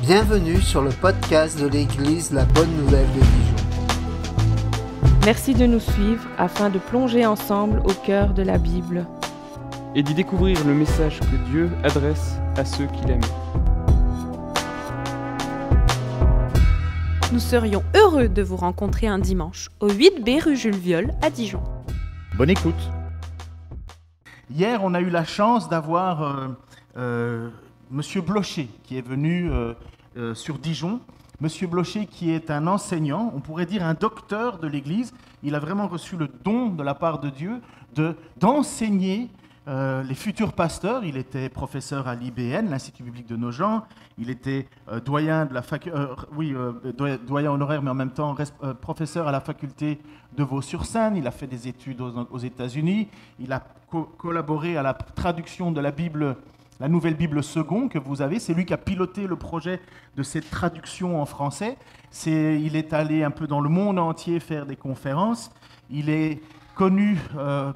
Bienvenue sur le podcast de l'Église La Bonne Nouvelle de Dijon. Merci de nous suivre afin de plonger ensemble au cœur de la Bible et d'y découvrir le message que Dieu adresse à ceux qui l'aiment. Nous serions heureux de vous rencontrer un dimanche au 8B rue Jules Viol à Dijon. Bonne écoute. Hier, on a eu la chance d'avoir Monsieur Blocher qui est venu sur Dijon. Monsieur Blocher qui est un enseignant, on pourrait dire un docteur de l'Église. Il a vraiment reçu le don de la part de Dieu d'enseigner les futurs pasteurs. Il était professeur à l'IBN, l'Institut biblique de Nogent. Il était doyen de la doyen honoraire, mais en même temps professeur à la faculté de Vaux-sur-Seine. Il a fait des études aux États-Unis. Il a collaboré à la traduction de la Bible, la Nouvelle Bible Second que vous avez. C'est lui qui a piloté le projet de cette traduction en français. Il est allé un peu dans le monde entier faire des conférences. Il est connu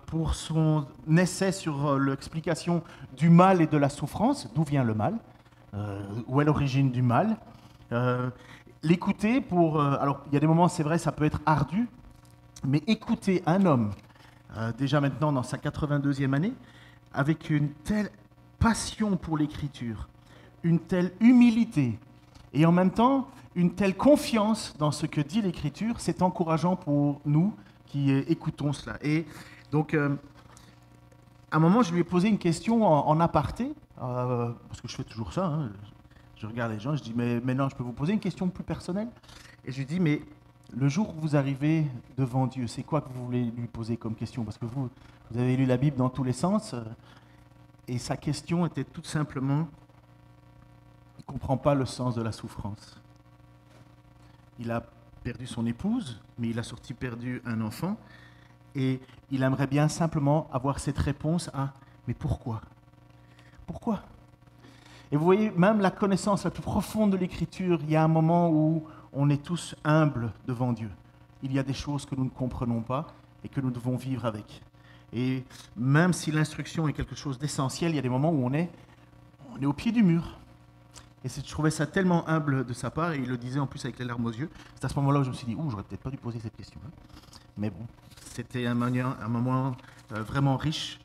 pour son essai sur l'explication du mal et de la souffrance. D'où vient le mal ? Où est l'origine du mal ? L'écouter alors, il y a des moments, c'est vrai, ça peut être ardu, mais écouter un homme, déjà maintenant dans sa 82e année, avec une telle passion pour l'écriture, une telle humilité, et en même temps, une telle confiance dans ce que dit l'écriture, c'est encourageant pour nous qui écoutons cela. Et donc, à un moment, je lui ai posé une question en aparté, parce que je fais toujours ça, hein. Je regarde les gens, je dis, mais maintenant, je peux vous poser une question plus personnelle ? Et je lui dis, mais le jour où vous arrivez devant Dieu, c'est quoi que vous voulez lui poser comme question ? Parce que vous avez lu la Bible dans tous les sens, et sa question était tout simplement, il ne comprend pas le sens de la souffrance. Il a perdu son épouse, mais il a surtout perdu un enfant, et il aimerait bien simplement avoir cette réponse à « mais pourquoi ? Pourquoi ?» Et vous voyez, même la connaissance la plus profonde de l'Écriture, il y a un moment où on est tous humbles devant Dieu. Il y a des choses que nous ne comprenons pas et que nous devons vivre avec. Et même si l'instruction est quelque chose d'essentiel, il y a des moments où on est au pied du mur. Et je trouvais ça tellement humble de sa part, et il le disait en plus avec les larmes aux yeux. C'est à ce moment-là où je me suis dit, j'aurais peut-être pas dû poser cette question. Mais bon, c'était un moment vraiment riche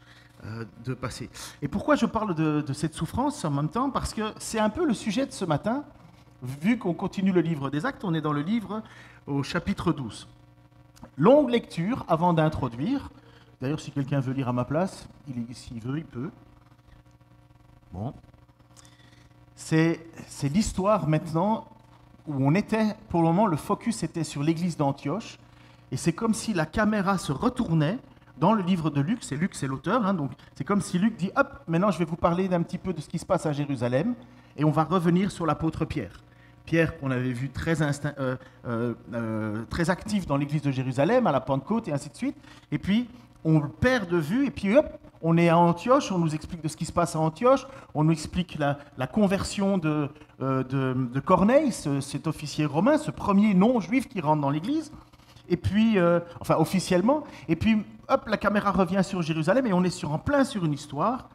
de passer. Et pourquoi je parle de cette souffrance en même temps ? Parce que c'est un peu le sujet de ce matin. Vu qu'on continue le livre des Actes, on est dans le livre au chapitre 12. Longue lecture avant d'introduire. D'ailleurs, si quelqu'un veut lire à ma place, s'il veut, il peut. Bon. C'est l'histoire maintenant où on était, pour le moment, le focus était sur l'église d'Antioche. Et c'est comme si la caméra se retournait dans le livre de Luc. Luc, c'est l'auteur. Hein, donc c'est comme si Luc dit, hop, maintenant je vais vous parler d'un petit peu de ce qui se passe à Jérusalem. Et on va revenir sur l'apôtre Pierre. Pierre, qu'on avait vu très actif dans l'église de Jérusalem, à la Pentecôte et ainsi de suite. Et puis, on le perd de vue, et puis hop, on est à Antioche, on nous explique de ce qui se passe à Antioche, on nous explique la conversion de Corneille, cet officier romain, ce premier non-juif qui rentre dans l'église, et puis, officiellement, et puis hop, la caméra revient sur Jérusalem, et on est en plein sur une histoire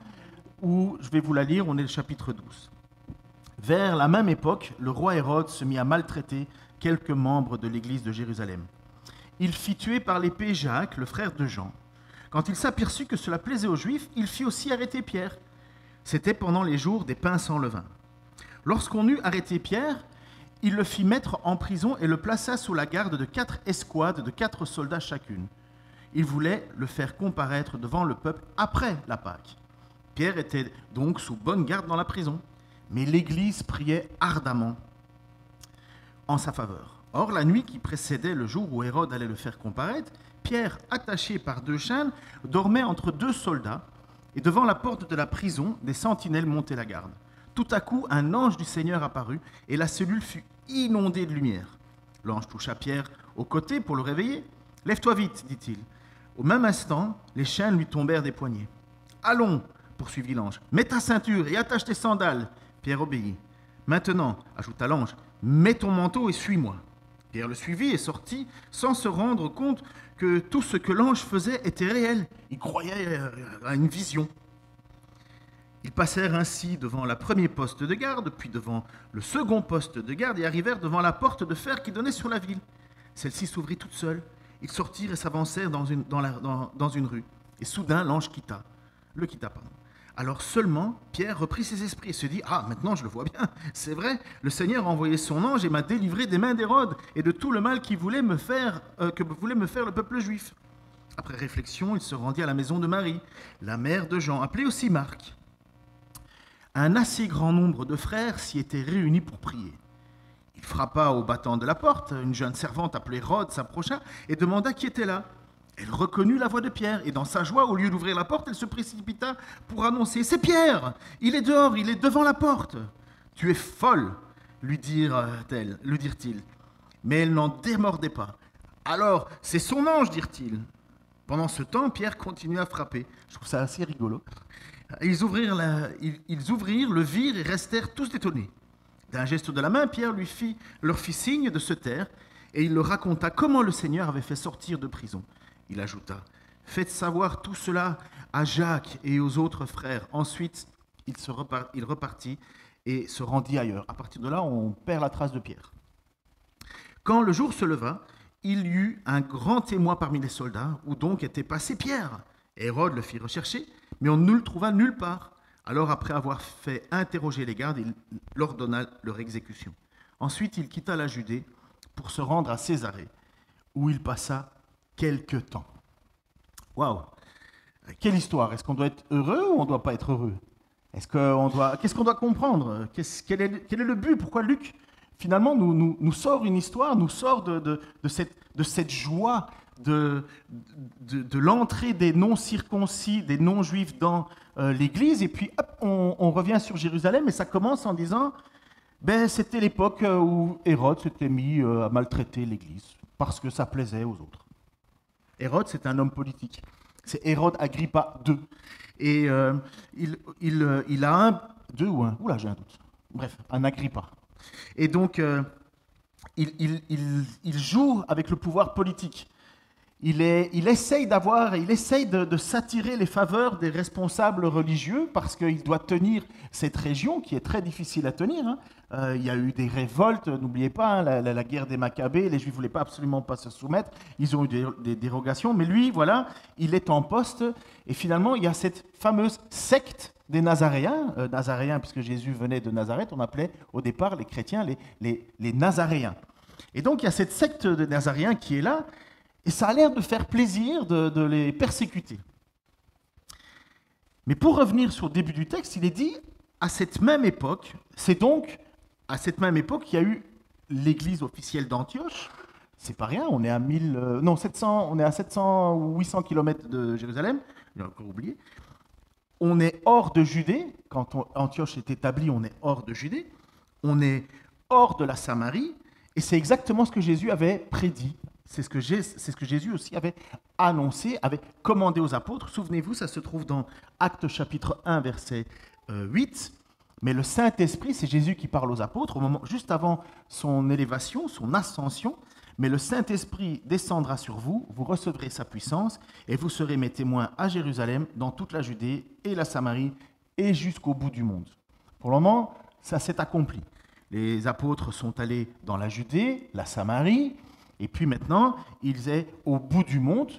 où, je vais vous la lire, on est le chapitre 12. Vers la même époque, le roi Hérode se mit à maltraiter quelques membres de l'église de Jérusalem. Il fit tuer par l'épée Jacques, le frère de Jean. Quand il s'aperçut que cela plaisait aux Juifs, il fit aussi arrêter Pierre. C'était pendant les jours des pains sans levain. Lorsqu'on eut arrêté Pierre, il le fit mettre en prison et le plaça sous la garde de 4 escouades de 4 soldats chacune. Il voulait le faire comparaître devant le peuple après la Pâque. Pierre était donc sous bonne garde dans la prison, mais l'Église priait ardemment en sa faveur. Or, la nuit qui précédait le jour où Hérode allait le faire comparaître, Pierre, attaché par 2 chaînes, dormait entre 2 soldats, et devant la porte de la prison, des sentinelles montaient la garde. Tout à coup, un ange du Seigneur apparut, et la cellule fut inondée de lumière. L'ange toucha Pierre au côté pour le réveiller. « Lève-toi vite, dit-il. » Au même instant, les chaînes lui tombèrent des poignets. « Allons, poursuivit l'ange, mets ta ceinture et attache tes sandales. » Pierre obéit. « Maintenant, ajouta l'ange, mets ton manteau et suis-moi. » Pierre le suivit et sortit sans se rendre compte que tout ce que l'ange faisait était réel. Il croyait à une vision. Ils passèrent ainsi devant le premier poste de garde, puis devant le second poste de garde, et arrivèrent devant la porte de fer qui donnait sur la ville. Celle-ci s'ouvrit toute seule. Ils sortirent et s'avancèrent dans une rue. Et soudain, l'ange le quitta. Alors seulement, Pierre reprit ses esprits et se dit « Ah, maintenant je le vois bien, c'est vrai, le Seigneur a envoyé son ange et m'a délivré des mains d'Hérode et de tout le mal que voulait me faire le peuple juif. » Après réflexion, il se rendit à la maison de Marie, la mère de Jean, appelée aussi Marc. Un assez grand nombre de frères s'y étaient réunis pour prier. Il frappa au battant de la porte. Une jeune servante appelée Rhode s'approcha et demanda qui était là. Elle reconnut la voix de Pierre et dans sa joie, au lieu d'ouvrir la porte, elle se précipita pour annoncer « C'est Pierre! Il est dehors, il est devant la porte !»« Tu es folle !» lui dirent-ils. Mais elle n'en démordait pas. « Alors, c'est son ange !» dirent-ils. Pendant ce temps, Pierre continua à frapper. Je trouve ça assez rigolo. Ils ouvrirent, le virent et restèrent tous étonnés. D'un geste de la main, Pierre leur fit signe de se taire et il leur raconta comment le Seigneur avait fait sortir de prison. Il ajouta « Faites savoir tout cela à Jacques et aux autres frères. » Ensuite, il repartit et se rendit ailleurs. À partir de là, on perd la trace de Pierre. Quand le jour se leva, il y eut un grand témoin parmi les soldats, où donc était passé Pierre. Hérode le fit rechercher, mais on ne le trouva nulle part. Alors, après avoir fait interroger les gardes, il leur donna leur exécution. Ensuite, il quitta la Judée pour se rendre à Césarée, où il passa quelque temps. Waouh! Quelle histoire! Est-ce qu'on doit être heureux ou on ne doit pas être heureux? Qu'est-ce qu'on doit comprendre? Quel est le but? Pourquoi Luc, finalement, nous sort une histoire, nous sort de cette joie de l'entrée des non-circoncis, des non-juifs dans l'Église, et puis hop, on revient sur Jérusalem, et ça commence en disant, c'était l'époque où Hérode s'était mis à maltraiter l'Église, parce que ça plaisait aux autres. Hérode, c'est un homme politique. C'est Hérode Agrippa II. Et il a deux ou un, oula, j'ai un doute. Bref, un Agrippa. Et donc, il joue avec le pouvoir politique. Il essaye de s'attirer les faveurs des responsables religieux parce qu'il doit tenir cette région qui est très difficile à tenir. Il y a eu des révoltes, n'oubliez pas, la guerre des Maccabées, les Juifs ne voulaient absolument pas se soumettre, ils ont eu des dérogations, mais lui, voilà, il est en poste, et finalement, il y a cette fameuse secte des Nazaréens, puisque Jésus venait de Nazareth, on appelait au départ les chrétiens les Nazaréens. Et donc, il y a cette secte des Nazaréens qui est là, et ça a l'air de faire plaisir de les persécuter. Mais pour revenir sur le début du texte, il est dit, à cette même époque, c'est donc à cette même époque qu'il y a eu l'église officielle d'Antioche. C'est pas rien, on est à 700 ou 800 km de Jérusalem, j'ai encore oublié. On est hors de Judée, quand Antioche est établie, on est hors de Judée, on est hors de la Samarie, et c'est exactement ce que Jésus avait prédit. C'est ce que Jésus aussi avait annoncé, avait commandé aux apôtres. Souvenez-vous, ça se trouve dans Actes chapitre 1, verset 8. Mais le Saint-Esprit, c'est Jésus qui parle aux apôtres, juste avant son élévation, son ascension. Mais le Saint-Esprit descendra sur vous, vous recevrez sa puissance, et vous serez mes témoins à Jérusalem, dans toute la Judée et la Samarie, et jusqu'au bout du monde. Pour le moment, ça s'est accompli. Les apôtres sont allés dans la Judée, la Samarie, et puis maintenant, ils sont au bout du monde.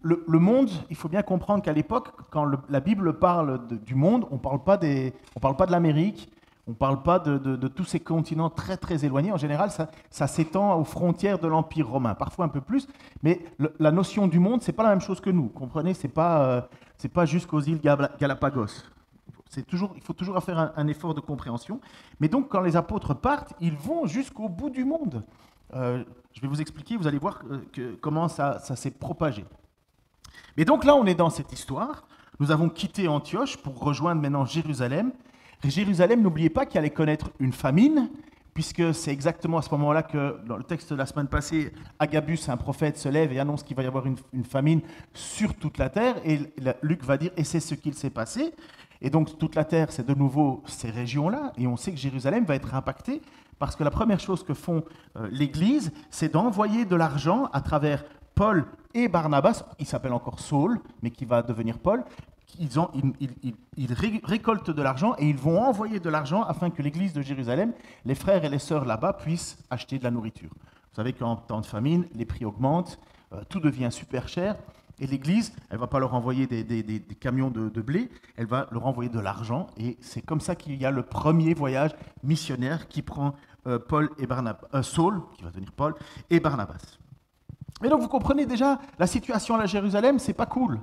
Le monde, il faut bien comprendre qu'à l'époque, quand la Bible parle du monde, on ne parle pas de l'Amérique, on ne parle pas de tous ces continents très très éloignés. En général, ça s'étend aux frontières de l'Empire romain, parfois un peu plus. Mais la notion du monde, ce n'est pas la même chose que nous. Comprenez, ce n'est pas jusqu'aux îles Galapagos. Il faut toujours faire un effort de compréhension. Mais donc, quand les apôtres partent, ils vont jusqu'au bout du monde. Je vais vous expliquer, vous allez voir comment ça s'est propagé. Mais donc là, on est dans cette histoire. Nous avons quitté Antioche pour rejoindre maintenant Jérusalem. Et Jérusalem, n'oubliez pas qu'il allait connaître une famine, puisque c'est exactement à ce moment-là que, dans le texte de la semaine passée, Agabus, un prophète, se lève et annonce qu'il va y avoir une famine sur toute la terre. Et Luc va dire, et c'est ce qu'il s'est passé. Et donc, toute la terre, c'est de nouveau ces régions-là. Et on sait que Jérusalem va être impactée, parce que la première chose que font l'Église, c'est d'envoyer de l'argent à travers Paul et Barnabas, il s'appelle encore Saul, mais qui va devenir Paul, récoltent de l'argent et ils vont envoyer de l'argent afin que l'église de Jérusalem, les frères et les sœurs là-bas, puissent acheter de la nourriture. Vous savez qu'en temps de famine, les prix augmentent, tout devient super cher. Et l'église, elle ne va pas leur envoyer des camions de blé, elle va leur envoyer de l'argent. Et c'est comme ça qu'il y a le premier voyage missionnaire qui prend Saul, qui va devenir Paul, et Barnabas. Et donc vous comprenez déjà, la situation à Jérusalem, c'est pas cool.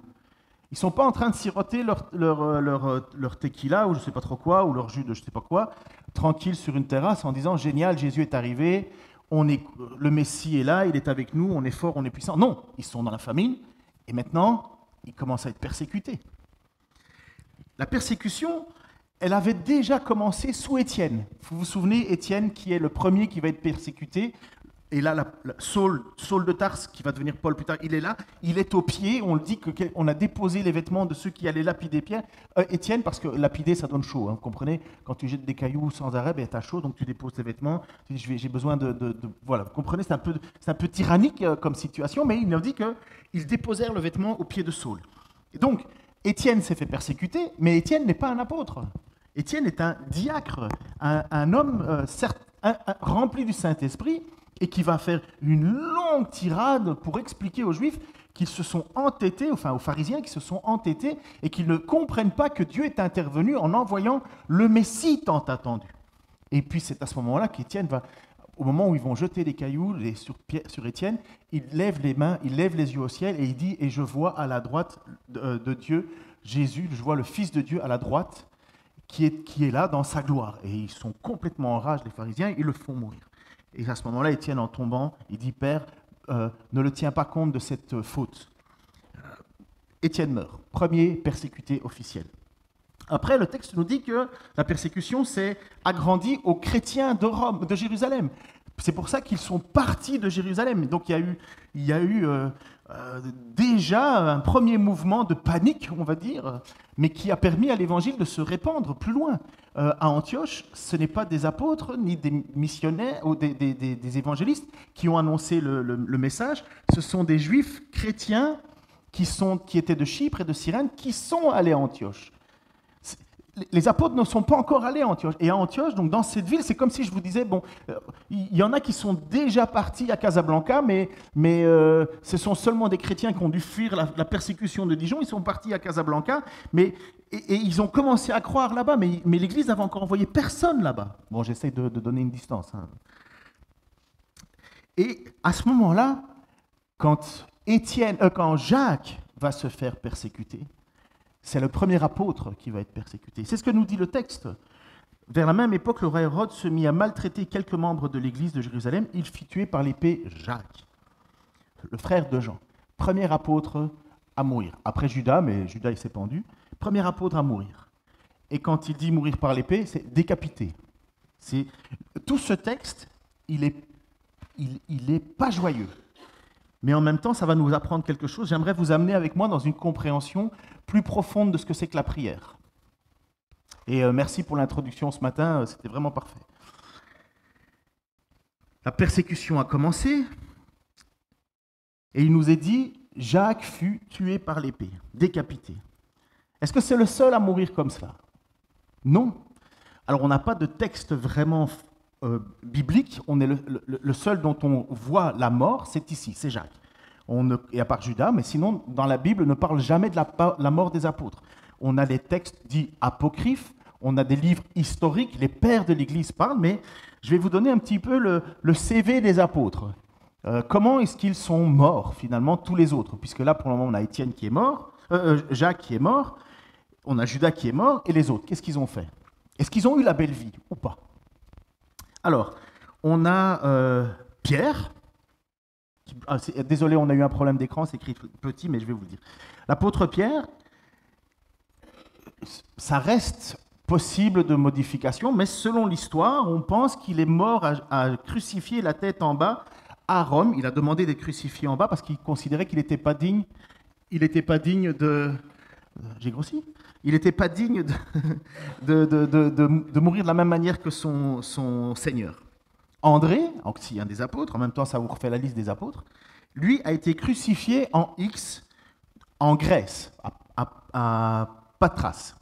Ils ne sont pas en train de siroter leur tequila ou je ne sais pas trop quoi, ou leur jus de je ne sais pas quoi, tranquille sur une terrasse en disant « Génial, Jésus est arrivé, le Messie est là, il est avec nous, on est fort, on est puissant. » Non, ils sont dans la famine. Et maintenant, ils commencent à être persécutés. La persécution, elle avait déjà commencé sous Étienne. Vous vous souvenez, Étienne qui est le premier qui va être persécuté. Et là, Saul de Tarse, qui va devenir Paul plus tard, il est là, il est au pied. On le dit qu'on a déposé les vêtements de ceux qui allaient lapider Étienne, parce que lapider, ça donne chaud. Hein, vous comprenez? Quand tu jettes des cailloux sans arrêt, tu as chaud, donc tu déposes tes vêtements. Tu dis, j'ai besoin voilà, vous comprenez? C'est un peu tyrannique comme situation, mais il nous dit qu'ils déposèrent le vêtement au pied de Saul. Et donc, Étienne s'est fait persécuter, mais Étienne n'est pas un apôtre. Étienne est un diacre, un homme rempli du Saint-Esprit, et qui va faire une longue tirade pour expliquer aux Juifs qu'ils se sont entêtés, enfin aux pharisiens qui se sont entêtés, et qu'ils ne comprennent pas que Dieu est intervenu en envoyant le Messie tant attendu. Et puis c'est à ce moment-là qu'Étienne va, au moment où ils vont jeter les cailloux sur Étienne, il lève les mains, il lève les yeux au ciel, et il dit « Et je vois à la droite de Dieu, Jésus, je vois le Fils de Dieu à la droite, qui est là dans sa gloire. » Et ils sont complètement en rage, les pharisiens, ils le font mourir. Et à ce moment-là, Étienne, en tombant, il dit « Père, ne le tiens pas compte de cette faute. » Étienne meurt, premier persécuté officiel. Après, le texte nous dit que la persécution s'est agrandie aux chrétiens de Jérusalem. C'est pour ça qu'ils sont partis de Jérusalem. Donc il y a eu déjà un premier mouvement de panique, on va dire, mais qui a permis à l'évangile de se répandre plus loin. À Antioche, ce n'est pas des apôtres, ni des missionnaires ou des évangélistes qui ont annoncé le message, ce sont des juifs chrétiens qui étaient de Chypre et de Cyrène qui sont allés à Antioche. Les apôtres ne sont pas encore allés à Antioche. Et à Antioche, donc dans cette ville, c'est comme si je vous disais, bon, il y en a qui sont déjà partis à Casablanca, mais ce sont seulement des chrétiens qui ont dû fuir la persécution de Dijon. Ils sont partis à Casablanca, et ils ont commencé à croire là-bas, mais l'Église n'avait encore envoyé personne là-bas. Bon, j'essaie de donner une distance. Hein. Et à ce moment-là, quand Jacques va se faire persécuter, c'est le premier apôtre qui va être persécuté. C'est ce que nous dit le texte. Vers la même époque, le roi Hérode se mit à maltraiter quelques membres de l'église de Jérusalem. Il fit tuer par l'épée Jacques, le frère de Jean. Premier apôtre à mourir. Après Judas, mais Judas il s'est pendu. Premier apôtre à mourir. Et quand il dit mourir par l'épée, c'est décapité. Tout ce texte, il est pas joyeux. Mais en même temps, ça va nous apprendre quelque chose. J'aimerais vous amener avec moi dans une compréhension plus profonde de ce que c'est que la prière. Et merci pour l'introduction ce matin, c'était vraiment parfait. La persécution a commencé, et il nous est dit, Jacques fut tué par l'épée, décapité. Est-ce que c'est le seul à mourir comme cela? Non. Alors on n'a pas de texte vraiment biblique, on est le seul dont on voit la mort, c'est ici, c'est Jacques. Et à part Judas, mais sinon, dans la Bible, ne parle jamais de la mort des apôtres. On a les textes dits apocryphes, on a des livres historiques, les pères de l'Église parlent, mais je vais vous donner un petit peu le CV des apôtres. Comment est-ce qu'ils sont morts, finalement, tous les autres? Puisque là, pour le moment, on a Étienne qui est mort, Jacques qui est mort, on a Judas qui est mort, et les autres, qu'est-ce qu'ils ont fait? Est-ce qu'ils ont eu la belle vie ou pas? Alors, on a Pierre. Désolé, on a eu un problème d'écran, c'est écrit petit, mais je vais vous le dire. L'apôtre Pierre, ça reste possible de modification, mais selon l'histoire, on pense qu'il est mort à crucifier la tête en bas à Rome. Il a demandé d'être crucifié en bas parce qu'il considérait qu'il n'était pas digne. Il n'était pas digne de. J'ai grossi. Il n'était pas digne de mourir de la même manière que son Seigneur. André, aussi un des apôtres, en même temps ça vous refait la liste des apôtres, lui a été crucifié en Grèce, à pas de trace.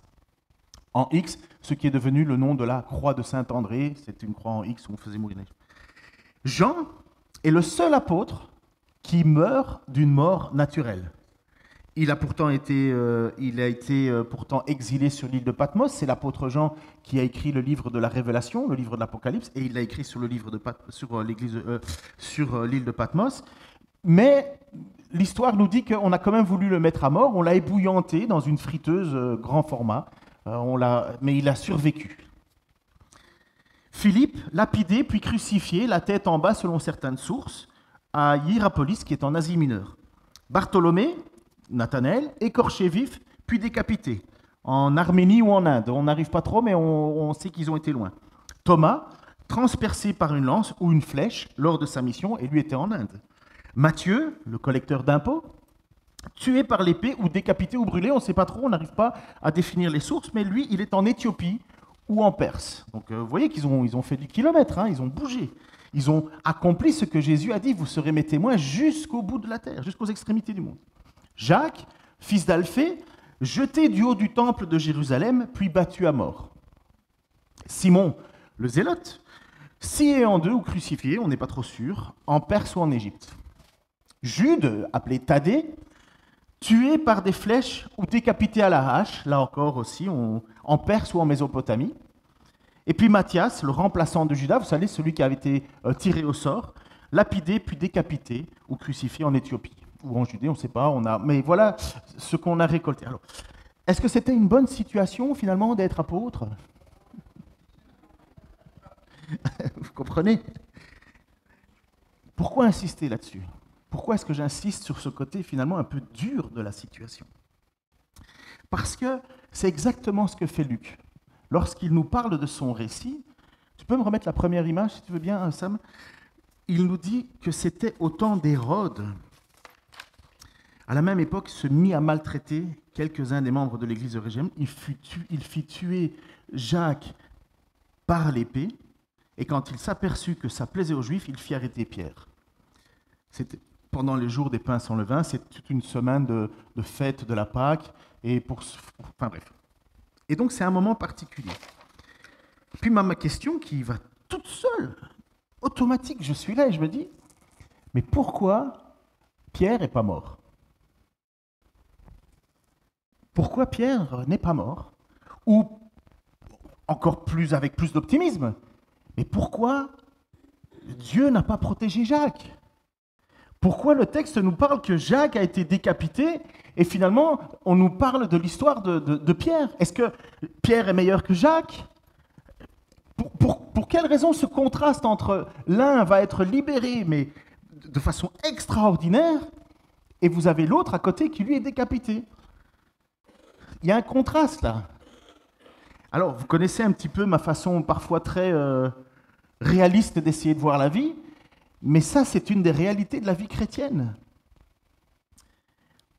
En X, ce qui est devenu le nom de la croix de Saint-André, c'est une croix en X où on faisait mourir les gens. Jean est le seul apôtre qui meurt d'une mort naturelle. Il a été pourtant exilé sur l'île de Patmos. C'est l'apôtre Jean qui a écrit le livre de la Révélation, le livre de l'Apocalypse, et il l'a écrit sur l'île de Patmos. Mais l'histoire nous dit qu'on a quand même voulu le mettre à mort. On l'a ébouillanté dans une friteuse grand format, mais il a survécu. Philippe, lapidé puis crucifié, la tête en bas selon certaines sources, à Hiérapolis, qui est en Asie mineure. Bartholomée, Nathanaël, écorché vif, puis décapité, en Arménie ou en Inde. On n'arrive pas trop, mais on sait qu'ils ont été loin. Thomas, transpercé par une lance ou une flèche lors de sa mission, et lui était en Inde. Matthieu, le collecteur d'impôts, tué par l'épée ou décapité ou brûlé, on ne sait pas trop, on n'arrive pas à définir les sources, mais lui, il est en Éthiopie ou en Perse. Donc vous voyez qu'ils ont fait du kilomètre, ils ont bougé. Ils ont accompli ce que Jésus a dit, vous serez mes témoins jusqu'au bout de la terre, jusqu'aux extrémités du monde. Jacques, fils d'Alphée, jeté du haut du temple de Jérusalem, puis battu à mort. Simon, le zélote, scié en deux ou crucifié, on n'est pas trop sûr, en Perse ou en Égypte. Jude, appelé Thaddée, tué par des flèches ou décapité à la hache, là encore aussi, en Perse ou en Mésopotamie. Et puis Matthias, le remplaçant de Judas, vous savez, celui qui avait été tiré au sort, lapidé puis décapité ou crucifié en Éthiopie. Ou en Judée, on ne sait pas, mais voilà ce qu'on a récolté. Alors, est-ce que c'était une bonne situation, finalement, d'être apôtre? Vous comprenez? Pourquoi insister là-dessus? Pourquoi est-ce que j'insiste sur ce côté, finalement, un peu dur de la situation? Parce que c'est exactement ce que fait Luc. Lorsqu'il nous parle de son récit, tu peux me remettre la première image, si tu veux bien, Sam? Il nous dit que c'était au temps d'Hérode. À la même époque, se mit à maltraiter quelques-uns des membres de l'église de Jérusalem. Il fit tuer Jacques par l'épée, et quand il s'aperçut que ça plaisait aux Juifs, il fit arrêter Pierre. C'était pendant les jours des pains sans levain, c'est toute une semaine de fête de la Pâque, enfin bref. Et donc c'est un moment particulier. Puis ma question qui va toute seule, automatique, je suis là et je me dis, mais pourquoi Pierre n'est pas mort? Pourquoi Pierre n'est pas mort? Ou, encore plus, avec plus d'optimisme, mais pourquoi Dieu n'a pas protégé Jacques? Pourquoi le texte nous parle que Jacques a été décapité et finalement on nous parle de l'histoire de Pierre? Est-ce que Pierre est meilleur que Jacques? Pour quelle raison ce contraste entre l'un va être libéré mais de façon extraordinaire et vous avez l'autre à côté qui lui est décapité? Il y a un contraste là. Alors, vous connaissez un petit peu ma façon parfois très réaliste d'essayer de voir la vie, mais ça, c'est une des réalités de la vie chrétienne.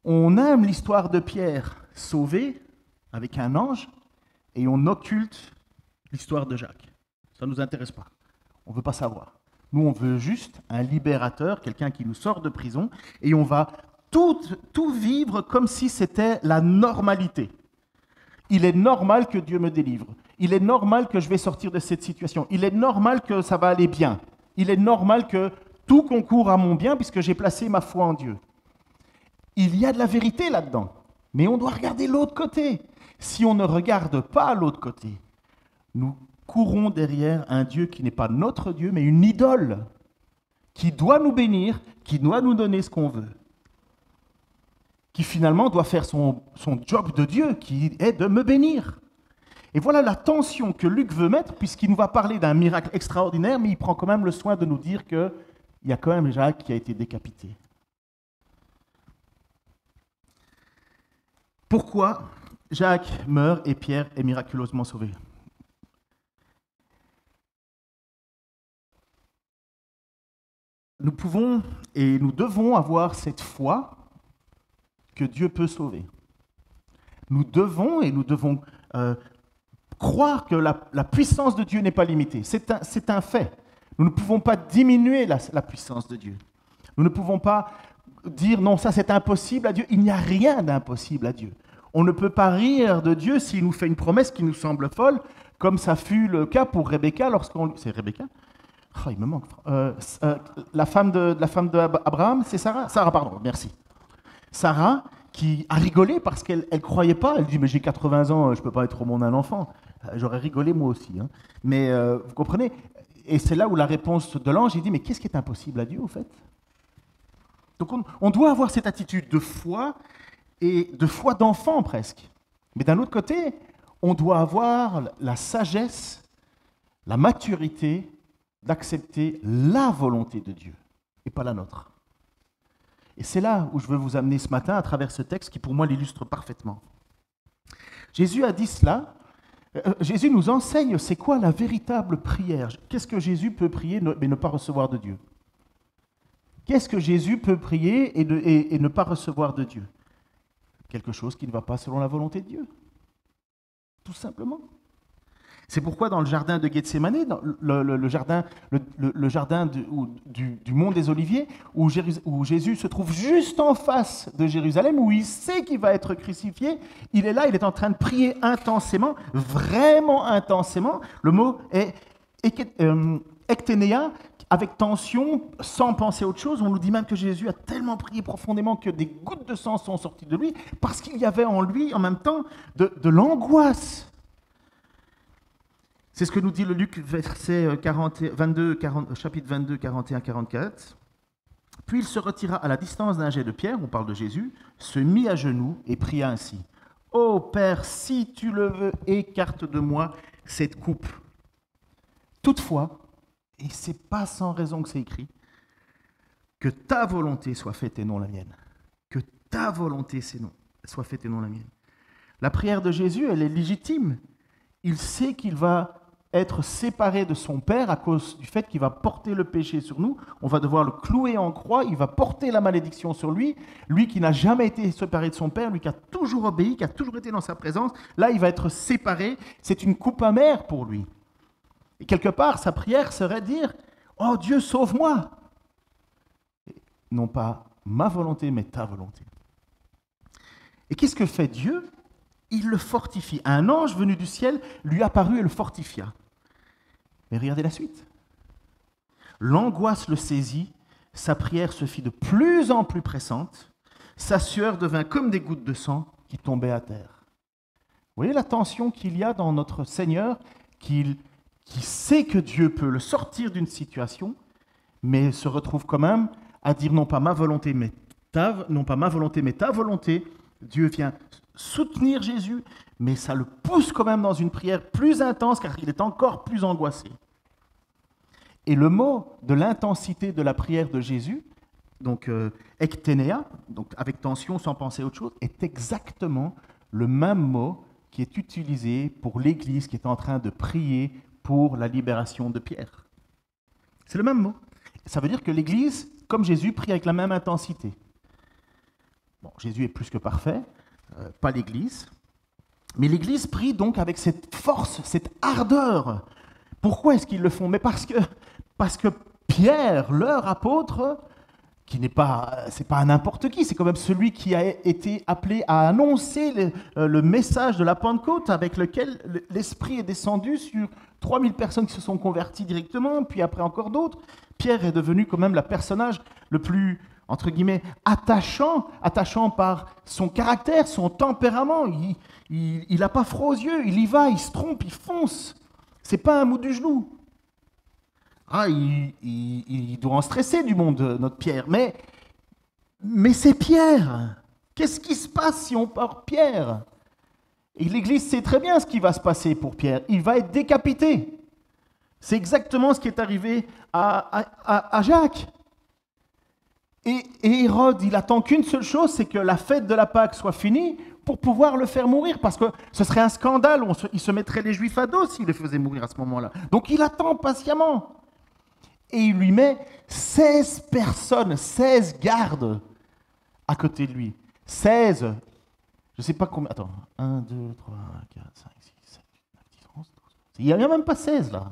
On aime l'histoire de Pierre sauvé avec un ange et on occulte l'histoire de Jacques. Ça ne nous intéresse pas. On ne veut pas savoir. Nous, on veut juste un libérateur, quelqu'un qui nous sort de prison, et on va tout vivre comme si c'était la normalité. Il est normal que Dieu me délivre. Il est normal que je vais sortir de cette situation. Il est normal que ça va aller bien. Il est normal que tout concourt à mon bien puisque j'ai placé ma foi en Dieu. Il y a de la vérité là-dedans, mais on doit regarder l'autre côté. Si on ne regarde pas l'autre côté, nous courons derrière un Dieu qui n'est pas notre Dieu, mais une idole, qui doit nous bénir, qui doit nous donner ce qu'on veut, qui finalement doit faire son job de Dieu, qui est de me bénir. Et voilà la tension que Luc veut mettre, puisqu'il nous va parler d'un miracle extraordinaire, mais il prend quand même le soin de nous dire qu'il y a quand même Jacques qui a été décapité. Pourquoi Jacques meurt et Pierre est miraculeusement sauvé? Nous pouvons et nous devons avoir cette foi que Dieu peut sauver. Nous devons croire que la puissance de Dieu n'est pas limitée. C'est un fait. Nous ne pouvons pas diminuer la puissance de Dieu. Nous ne pouvons pas dire non, ça c'est impossible à Dieu. Il n'y a rien d'impossible à Dieu. On ne peut pas rire de Dieu s'il nous fait une promesse qui nous semble folle, comme ça fut le cas pour Rebecca lorsqu'on... C'est Rebecca? Oh, il me manque. La femme d'Abraham, c'est Sarah? Sarah, pardon, merci. Sarah, qui a rigolé parce qu'elle ne croyait pas. Elle dit, mais j'ai 80 ans, je ne peux pas être au monde un enfant. J'aurais rigolé moi aussi. Hein. Mais vous comprenez? Et c'est là où la réponse de l'ange, il dit, mais qu'est-ce qui est impossible à Dieu, au fait? Donc on doit avoir cette attitude de foi, et de foi d'enfant presque. Mais d'un autre côté, on doit avoir la sagesse, la maturité d'accepter la volonté de Dieu et pas la nôtre. Et c'est là où je veux vous amener ce matin à travers ce texte qui pour moi l'illustre parfaitement. Jésus a dit cela. Jésus nous enseigne c'est quoi la véritable prière. Qu'est-ce que Jésus peut prier mais ne pas recevoir de Dieu? Qu'est-ce que Jésus peut prier et ne pas recevoir de Dieu? Quelque chose qui ne va pas selon la volonté de Dieu. Tout simplement. C'est pourquoi dans le jardin de Gethsémani, dans le jardin du mont des Oliviers, où Jésus se trouve juste en face de Jérusalem, où il sait qu'il va être crucifié, il est là, il est en train de prier intensément, vraiment intensément. Le mot est ekténéa, avec tension, sans penser à autre chose. On nous dit même que Jésus a tellement prié profondément que des gouttes de sang sont sorties de lui, parce qu'il y avait en lui, en même temps, de l'angoisse. C'est ce que nous dit le Luc, chapitre 22, 41-44. Puis il se retira à la distance d'un jet de pierre, on parle de Jésus, se mit à genoux et pria ainsi. « Ô Père, si tu le veux, écarte de moi cette coupe. » Toutefois, et ce n'est pas sans raison que c'est écrit, que ta volonté soit faite et non la mienne. Que ta volonté soit faite et non la mienne. La prière de Jésus, elle est légitime. Il sait qu'il va être séparé de son Père à cause du fait qu'il va porter le péché sur nous. On va devoir le clouer en croix, il va porter la malédiction sur lui. Lui qui n'a jamais été séparé de son Père, lui qui a toujours obéi, qui a toujours été dans sa présence, là il va être séparé. C'est une coupe amère pour lui. Et quelque part, sa prière serait dire « Oh Dieu, sauve-moi !» Non pas ma volonté, mais ta volonté. Et qu'est-ce que fait Dieu? Il le fortifie. Un ange venu du ciel lui apparut et le fortifia. Mais regardez la suite. L'angoisse le saisit, sa prière se fit de plus en plus pressante, sa sueur devint comme des gouttes de sang qui tombaient à terre. Vous voyez la tension qu'il y a dans notre Seigneur, qui sait que Dieu peut le sortir d'une situation, mais se retrouve quand même à dire non pas ma volonté, mais ta volonté. Dieu vient soutenir Jésus, mais ça le pousse quand même dans une prière plus intense, car il est encore plus angoissé. Et le mot de l'intensité de la prière de Jésus, donc ekténéa, donc avec tension, sans penser à autre chose, est exactement le même mot qui est utilisé pour l'Église qui est en train de prier pour la libération de Pierre. C'est le même mot. Ça veut dire que l'Église, comme Jésus, prie avec la même intensité. Bon, Jésus est plus que parfait, pas l'Église, mais l'Église prie donc avec cette force, cette ardeur. Pourquoi est-ce qu'ils le font? Mais parce que Pierre, leur apôtre, qui n'est pas, c'est pas n'importe qui, c'est quand même celui qui a été appelé à annoncer le message de la Pentecôte avec lequel l'Esprit est descendu sur 3000 personnes qui se sont converties directement, puis après encore d'autres. Pierre est devenu quand même le personnage le plus, entre guillemets, attachant par son caractère, son tempérament. Il n'a pas froid aux yeux, il y va, il se trompe, il fonce. C'est pas un mot du genou. Ah, il doit en stresser du monde, notre Pierre. Mais c'est Pierre. Qu'est-ce qui se passe si on porte Pierre? Et l'Église sait très bien ce qui va se passer pour Pierre. Il va être décapité. C'est exactement ce qui est arrivé à Jacques. Et Hérode, il attend qu'une seule chose, c'est que la fête de la Pâque soit finie pour pouvoir le faire mourir, parce que ce serait un scandale, il se mettrait les Juifs à dos s'il le faisait mourir à ce moment-là. Donc il attend patiemment. Et il lui met 16 personnes, 16 gardes à côté de lui. 16, je ne sais pas combien, attends, 1, 2, 3, 4, 5, 6, 7, 8, 9, 10, 11, 12. Il n'y a même pas 16 là.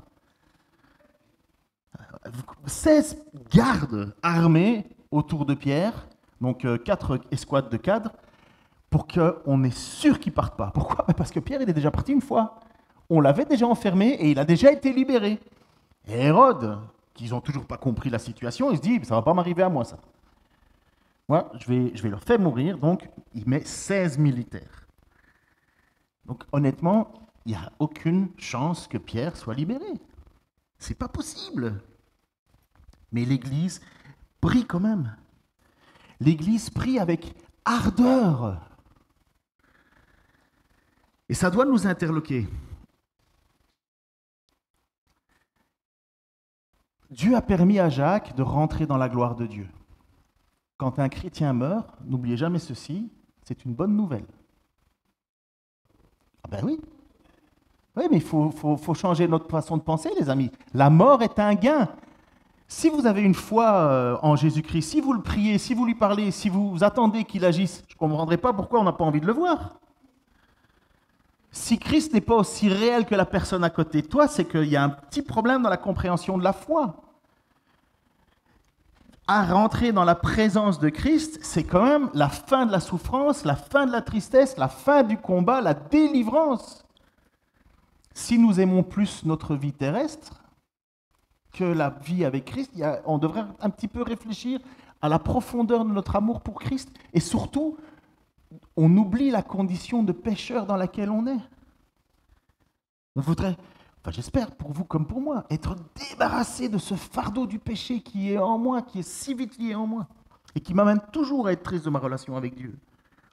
16 gardes armés autour de Pierre, donc 4 escouades de cadres, pour qu'on est sûr qu'il ne parte pas. Pourquoi? Parce que Pierre, il est déjà parti une fois. On l'avait déjà enfermé et il a déjà été libéré. Et Hérode, qui n'ont toujours pas compris la situation, il se dit, ça ne va pas m'arriver à moi, ça. Moi, je vais leur faire mourir, donc il met 16 militaires. Donc honnêtement, il n'y a aucune chance que Pierre soit libéré. C'est pas possible. Mais l'Église prie quand même. L'Église prie avec ardeur. Et ça doit nous interloquer. Dieu a permis à Jacques de rentrer dans la gloire de Dieu. Quand un chrétien meurt, n'oubliez jamais ceci, c'est une bonne nouvelle. Ah ben oui. Oui, mais il faut changer notre façon de penser, les amis. La mort est un gain. Si vous avez une foi en Jésus-Christ, si vous le priez, si vous lui parlez, si vous attendez qu'il agisse, je ne comprendrai pas pourquoi on n'a pas envie de le voir. Si Christ n'est pas aussi réel que la personne à côté de toi, c'est qu'il y a un petit problème dans la compréhension de la foi. À rentrer dans la présence de Christ, c'est quand même la fin de la souffrance, la fin de la tristesse, la fin du combat, la délivrance. Si nous aimons plus notre vie terrestre que la vie avec Christ, on devrait un petit peu réfléchir à la profondeur de notre amour pour Christ. Et surtout, on oublie la condition de pécheur dans laquelle on est. On voudrait, j'espère pour vous comme pour moi, être débarrassé de ce fardeau du péché qui est en moi, qui est si vite lié en moi, et qui m'amène toujours à être triste de ma relation avec Dieu,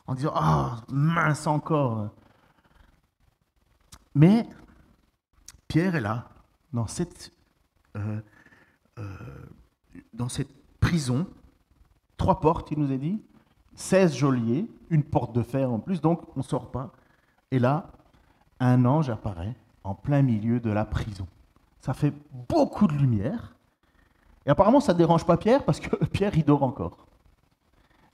en disant « Ah, mince encore !» Mais Pierre est là, dans cette prison, 3 portes, il nous a dit, 16 geôliers, une porte de fer en plus, donc on ne sort pas. Et là, un ange apparaît en plein milieu de la prison. Ça fait beaucoup de lumière. Et apparemment, ça ne dérange pas Pierre, parce que Pierre, il dort encore.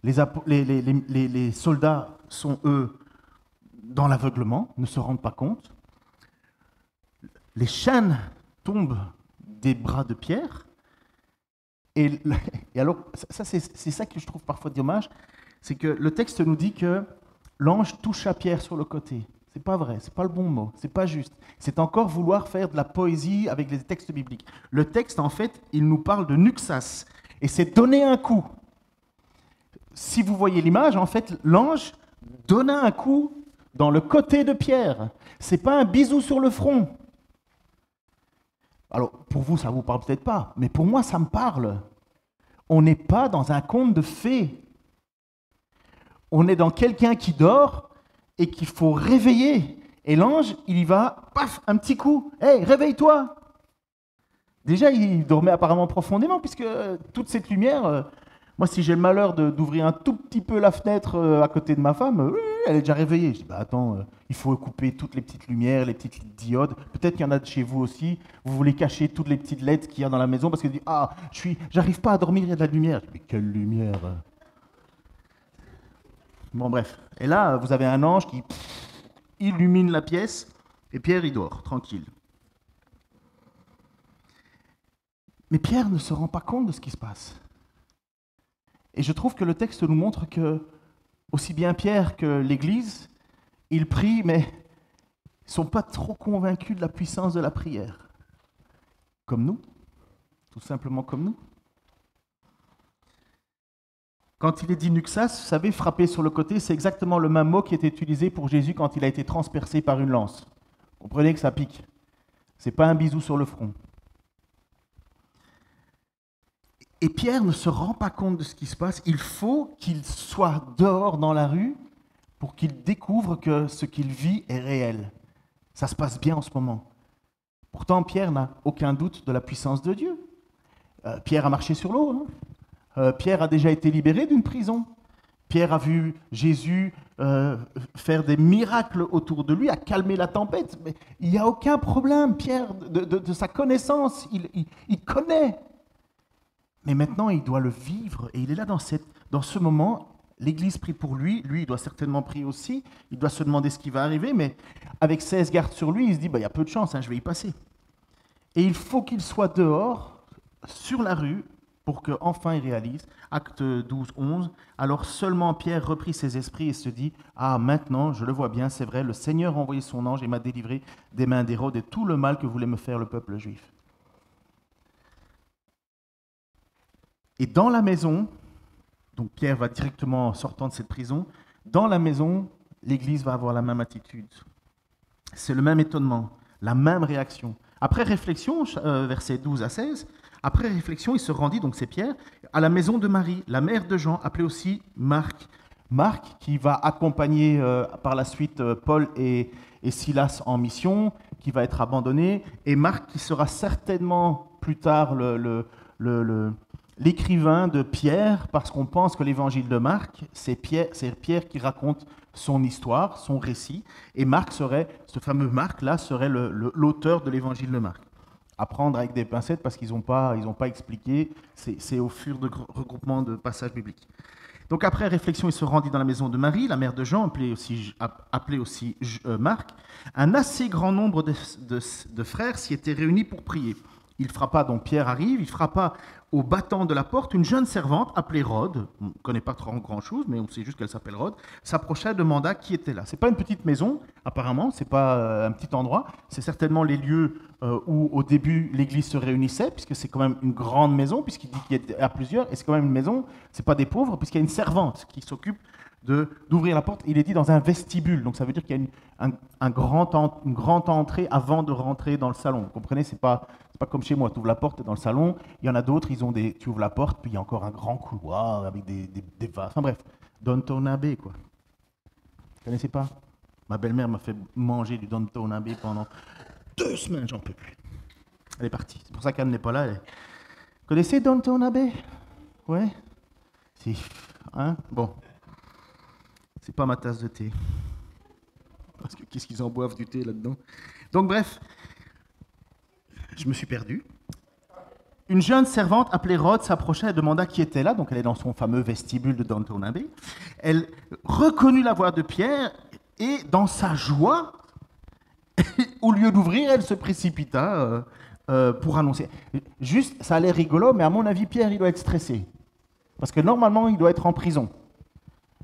Les soldats sont, eux, dans l'aveuglement, ne se rendent pas compte. Les chaînes tombent des bras de Pierre. Et alors, c'est ça que je trouve parfois dommage, c'est que le texte nous dit que l'ange touche à Pierre sur le côté. C'est pas vrai, c'est pas le bon mot, c'est pas juste. C'est encore vouloir faire de la poésie avec les textes bibliques. Le texte, en fait, il nous parle de nuxas, et c'est donner un coup. Si vous voyez l'image, en fait, l'ange donna un coup dans le côté de Pierre. C'est pas un bisou sur le front. Alors, pour vous, ça ne vous parle peut-être pas, mais pour moi, ça me parle. On n'est pas dans un conte de fées. On est dans quelqu'un qui dort et qu'il faut réveiller. Et l'ange, il y va, paf, un petit coup. « Hey, réveille-toi !» Déjà, il dormait apparemment profondément, puisque toute cette lumière... moi, si j'ai le malheur d'ouvrir un tout petit peu la fenêtre à côté de ma femme, elle est déjà réveillée. Je dis, attends, il faut couper toutes les petites lumières, les petites diodes. Peut-être qu'il y en a de chez vous aussi. Vous voulez cacher toutes les petites LED qu'il y a dans la maison parce que vous dites, j'arrive pas à dormir, il y a de la lumière. Je dis, mais quelle lumière! Bon, bref. Et là, vous avez un ange qui illumine la pièce et Pierre, il dort, tranquille. Mais Pierre ne se rend pas compte de ce qui se passe. Et je trouve que le texte nous montre que, aussi bien Pierre que l'Église, ils prient, mais ils ne sont pas trop convaincus de la puissance de la prière. Comme nous, tout simplement comme nous. Quand il est dit nuxas, vous savez, frapper sur le côté, c'est exactement le même mot qui était utilisé pour Jésus quand il a été transpercé par une lance. Vous comprenez que ça pique. Ce n'est pas un bisou sur le front. Et Pierre ne se rend pas compte de ce qui se passe. Il faut qu'il soit dehors dans la rue pour qu'il découvre que ce qu'il vit est réel. Ça se passe bien en ce moment. Pourtant, Pierre n'a aucun doute de la puissance de Dieu. Pierre a marché sur l'eau. Pierre a déjà été libéré d'une prison. Pierre a vu Jésus faire des miracles autour de lui, a calmé la tempête. Mais il n'y a aucun problème. Pierre, de sa connaissance, il connaît. Mais maintenant, il doit le vivre et il est là dans ce moment. L'Église prie pour lui. Lui, il doit certainement prier aussi. Il doit se demander ce qui va arriver, mais avec 16 gardes sur lui, il se dit, il y a peu de chance, je vais y passer. Et il faut qu'il soit dehors, sur la rue, pour qu'enfin il réalise. Acte 12, 11. Alors seulement Pierre reprit ses esprits et se dit, ah maintenant je le vois bien, c'est vrai, le Seigneur a envoyé son ange et m'a délivré des mains d'Hérode et tout le mal que voulait me faire le peuple juif. Et dans la maison, donc Pierre va directement en sortant de cette prison, dans la maison, l'Église va avoir la même attitude. C'est le même étonnement, la même réaction. Après réflexion, versets 12 à 16, après réflexion, il se rendit, donc c'est Pierre, à la maison de Marie, la mère de Jean, appelée aussi Marc. Marc qui va accompagner par la suite Paul et Silas en mission, qui va être abandonné, et Marc qui sera certainement plus tard l'écrivain de Pierre, parce qu'on pense que l'évangile de Marc, c'est Pierre qui raconte son histoire, son récit, et Marc serait, ce fameux Marc-là, serait l'auteur de l'évangile de Marc. À prendre avec des pincettes parce qu'ils n'ont pas expliqué, c'est au fur de regroupement de passages bibliques. Donc après réflexion, il se rendit dans la maison de Marie, la mère de Jean, appelée aussi Marc. Un assez grand nombre de frères s'y étaient réunis pour prier. Il frappa, donc Pierre arrive, il frappa au battant de la porte, une jeune servante appelée Rhode, on ne connaît pas trop grand-chose, mais on sait juste qu'elle s'appelle Rhode, s'approcha et demanda qui était là. Ce n'est pas une petite maison, apparemment, ce n'est pas un petit endroit, c'est certainement les lieux où au début l'église se réunissait, puisque c'est quand même une grande maison, puisqu'il dit qu'il y a plusieurs, et c'est quand même une maison, ce n'est pas des pauvres, puisqu'il y a une servante qui s'occupe d'ouvrir la porte. Il est dit dans un vestibule, donc ça veut dire qu'il y a une grande entrée avant de rentrer dans le salon. Vous comprenez, c'est pas comme chez moi, tu ouvres la porte, tu es dans le salon, il y en a d'autres, tu ouvres la porte, puis il y a encore un grand couloir avec des vases. Enfin bref, Downton Abbey, quoi. Vous connaissez pas? Ma belle-mère m'a fait manger du Downton Abbey pendant 2 semaines, j'en peux plus. Elle est partie, c'est pour ça qu'Anne n'est pas là. Vous connaissez Downton Abbey? Ouais? Si. Hein? Bon. C'est pas ma tasse de thé. Parce que qu'est-ce qu'ils en boivent du thé là-dedans? Donc bref, je me suis perdu. Une jeune servante appelée Rhode s'approcha et demanda qui était là. Donc elle est dans son fameux vestibule de Downton Abbey. Elle reconnut la voix de Pierre et dans sa joie, au lieu d'ouvrir, elle se précipita pour annoncer. Juste, ça a l'air rigolo, mais à mon avis, Pierre, il doit être stressé. Parce que normalement, il doit être en prison.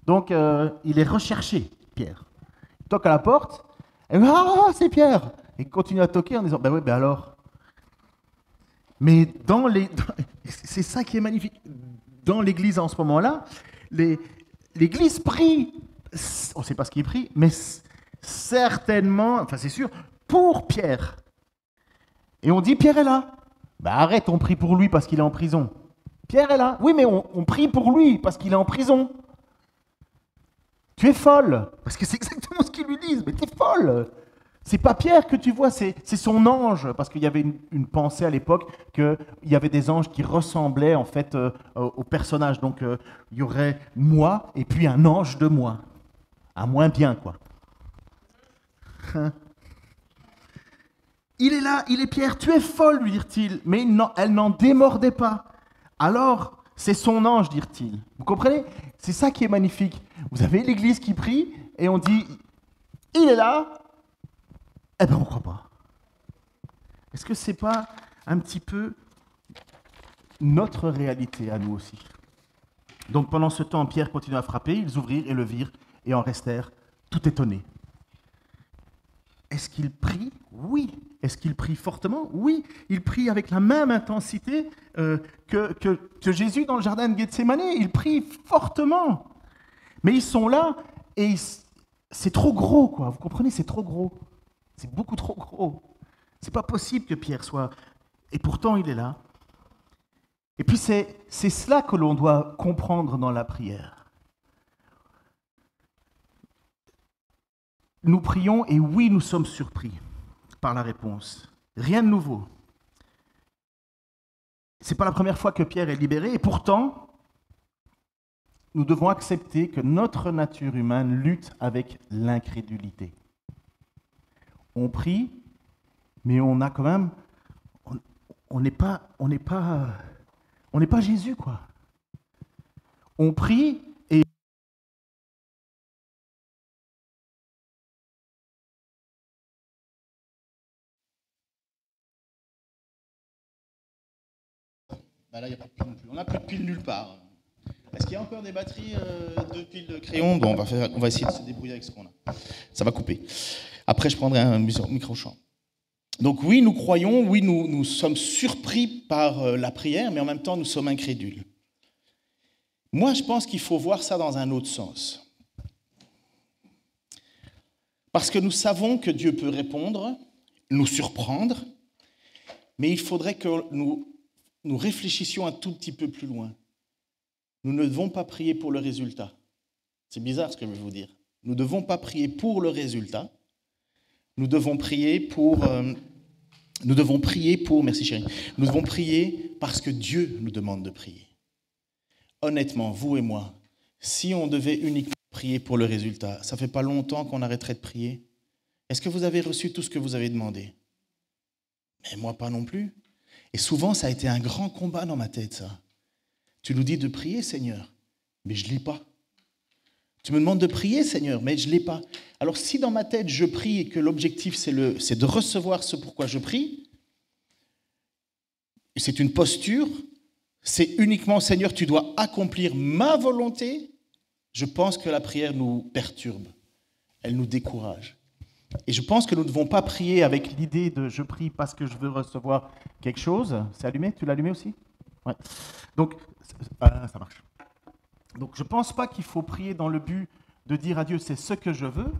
Donc, il est recherché, Pierre. Il toque à la porte, et ah, c'est Pierre! Et il continue à toquer en disant, ben oui, ben alors. Mais c'est ça qui est magnifique. Dans l'église en ce moment-là, l'église prie, on ne sait pas ce qu'il prie, mais certainement, enfin c'est sûr, pour Pierre. Et on dit, Pierre est là. Ben arrête, on prie pour lui parce qu'il est en prison. Pierre est là. Oui, mais on prie pour lui parce qu'il est en prison. Tu es folle, parce que c'est exactement ce qu'ils lui disent, mais tu es folle. C'est pas Pierre que tu vois, c'est son ange, parce qu'il y avait une pensée à l'époque qu'il y avait des anges qui ressemblaient en fait au personnage. Donc il y aurait moi et puis un ange de moi, un moins bien quoi. Il est là, il est Pierre, tu es folle, lui dirent-ils, mais elle n'en démordait pas. Alors, c'est son ange, dirent-ils. Vous comprenez? C'est ça qui est magnifique. Vous avez l'église qui prie et on dit, il est là, eh bien on ne croit pas. Est-ce que ce n'est pas un petit peu notre réalité à nous aussi? Donc pendant ce temps, Pierre continua à frapper, ils ouvrirent et le virent et en restèrent tout étonnés. Est-ce qu'il prie? Oui. Est-ce qu'il prie fortement? Oui. Il prie avec la même intensité que Jésus dans le jardin de Gethsémane. Il prie fortement. Mais ils sont là et c'est trop gros, quoi. Vous comprenez? C'est trop gros. C'est beaucoup trop gros. C'est pas possible que Pierre soit... Et pourtant, il est là. Et puis, c'est cela que l'on doit comprendre dans la prière. Nous prions et oui, nous sommes surpris par la réponse. Rien de nouveau. Ce n'est pas la première fois que Pierre est libéré et pourtant, nous devons accepter que notre nature humaine lutte avec l'incrédulité. On prie, mais on a quand même... On n'est pas Jésus, quoi. On prie et... Bah là, il n'y a pas de pile non plus. On n'a plus de piles nulle part. Est-ce qu'il y a encore des batteries de piles de crayon? Bon, on va essayer de se débrouiller avec ce qu'on a. Ça va couper. Après, je prendrai un micro-champ. Donc oui, nous croyons, oui, nous sommes surpris par la prière, mais en même temps, nous sommes incrédules. Moi, je pense qu'il faut voir ça dans un autre sens. Parce que nous savons que Dieu peut répondre, nous surprendre, mais il faudrait que nous réfléchissions un tout petit peu plus loin. Nous ne devons pas prier pour le résultat. C'est bizarre ce que je vais vous dire. Nous ne devons pas prier pour le résultat. Nous devons prier pour... merci chérie. Nous devons prier parce que Dieu nous demande de prier. Honnêtement, vous et moi, si on devait uniquement prier pour le résultat, ça ne fait pas longtemps qu'on arrêterait de prier. Est-ce que vous avez reçu tout ce que vous avez demandé? Mais moi, pas non plus. Et souvent, ça a été un grand combat dans ma tête, ça. Tu nous dis de prier, Seigneur, mais je ne lis pas. Tu me demandes de prier, Seigneur, mais je ne l'ai pas. Alors si dans ma tête, je prie et que l'objectif, c'est de recevoir ce pourquoi je prie, c'est une posture, c'est uniquement, Seigneur, tu dois accomplir ma volonté, je pense que la prière nous perturbe, elle nous décourage. Et je pense que nous ne devons pas prier avec l'idée de « je prie parce que je veux recevoir quelque chose ». C'est allumé? Tu l'as allumé aussi? Ouais. Donc, ça marche. Donc, je ne pense pas qu'il faut prier dans le but de dire à Dieu « c'est ce que je veux ».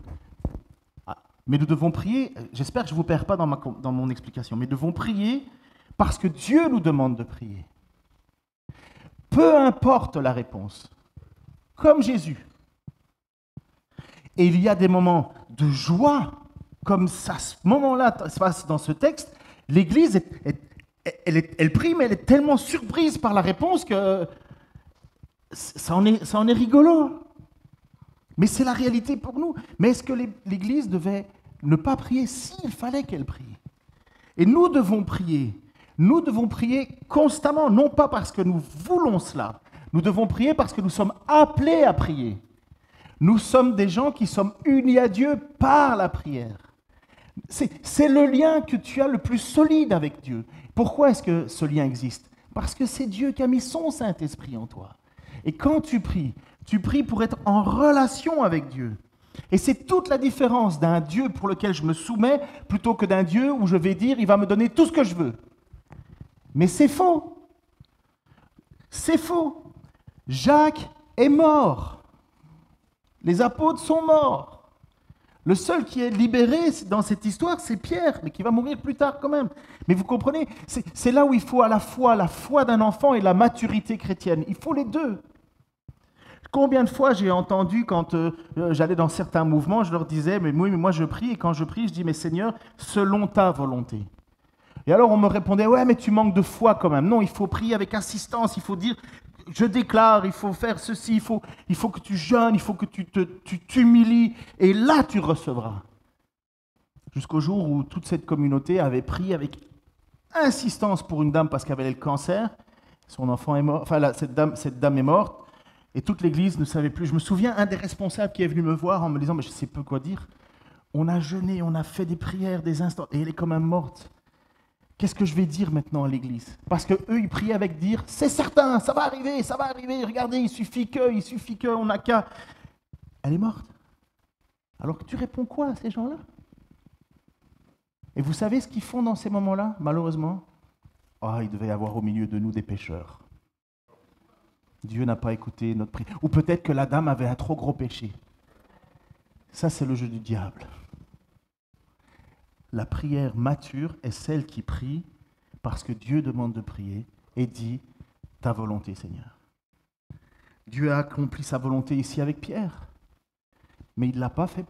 Mais nous devons prier, j'espère que je ne vous perds pas dans mon explication, mais nous devons prier parce que Dieu nous demande de prier. Peu importe la réponse, comme Jésus. Et il y a des moments de joie, comme ça, ce moment-là se passe dans ce texte. L'Église, elle prie, mais elle est tellement surprise par la réponse que ça en est rigolo. Mais c'est la réalité pour nous. Mais est-ce que l'Église devait ne pas prier s'il fallait qu'elle prie? Et nous devons prier. Nous devons prier constamment, non pas parce que nous voulons cela. Nous devons prier parce que nous sommes appelés à prier. Nous sommes des gens qui sommes unis à Dieu par la prière. C'est le lien que tu as le plus solide avec Dieu. Pourquoi est-ce que ce lien existe? Parce que c'est Dieu qui a mis son Saint-Esprit en toi. Et quand tu pries pour être en relation avec Dieu. Et c'est toute la différence d'un Dieu pour lequel je me soumets plutôt que d'un Dieu où je vais dire il va me donner tout ce que je veux. Mais c'est faux. C'est faux. Jacques est mort. Les apôtres sont morts. Le seul qui est libéré dans cette histoire, c'est Pierre, mais qui va mourir plus tard quand même. Mais vous comprenez, c'est là où il faut à la fois la foi d'un enfant et la maturité chrétienne. Il faut les deux. Combien de fois j'ai entendu quand j'allais dans certains mouvements, je leur disais, mais moi je prie, et quand je prie, je dis, mais Seigneur, selon ta volonté. Et alors on me répondait, ouais, mais tu manques de foi quand même. Non, il faut prier avec insistance, il faut dire, je déclare, il faut faire ceci, il faut que tu jeûnes, il faut que tu t'humilies, et là tu recevras. Jusqu'au jour où toute cette communauté avait prié avec insistance pour une dame parce qu'elle avait le cancer, son enfant est mort, enfin cette dame est morte, et toute l'église ne savait plus. Je me souviens, un des responsables qui est venu me voir en me disant, mais je ne sais pas quoi dire, on a jeûné, on a fait des prières, des instants, et elle est quand même morte. Qu'est-ce que je vais dire maintenant à l'église? Parce qu'eux, ils priaient avec dire, c'est certain, ça va arriver, regardez, il suffit que, on n'a qu'à... Elle est morte. Alors que tu réponds quoi à ces gens-là? Et vous savez ce qu'ils font dans ces moments-là, malheureusement? Il devait y avoir au milieu de nous des pécheurs. Dieu n'a pas écouté notre prière. Ou peut-être que la dame avait un trop gros péché. Ça, c'est le jeu du diable. La prière mature est celle qui prie parce que Dieu demande de prier et dit « ta volonté, Seigneur ». Dieu a accompli sa volonté ici avec Pierre, mais il ne l'a pas fait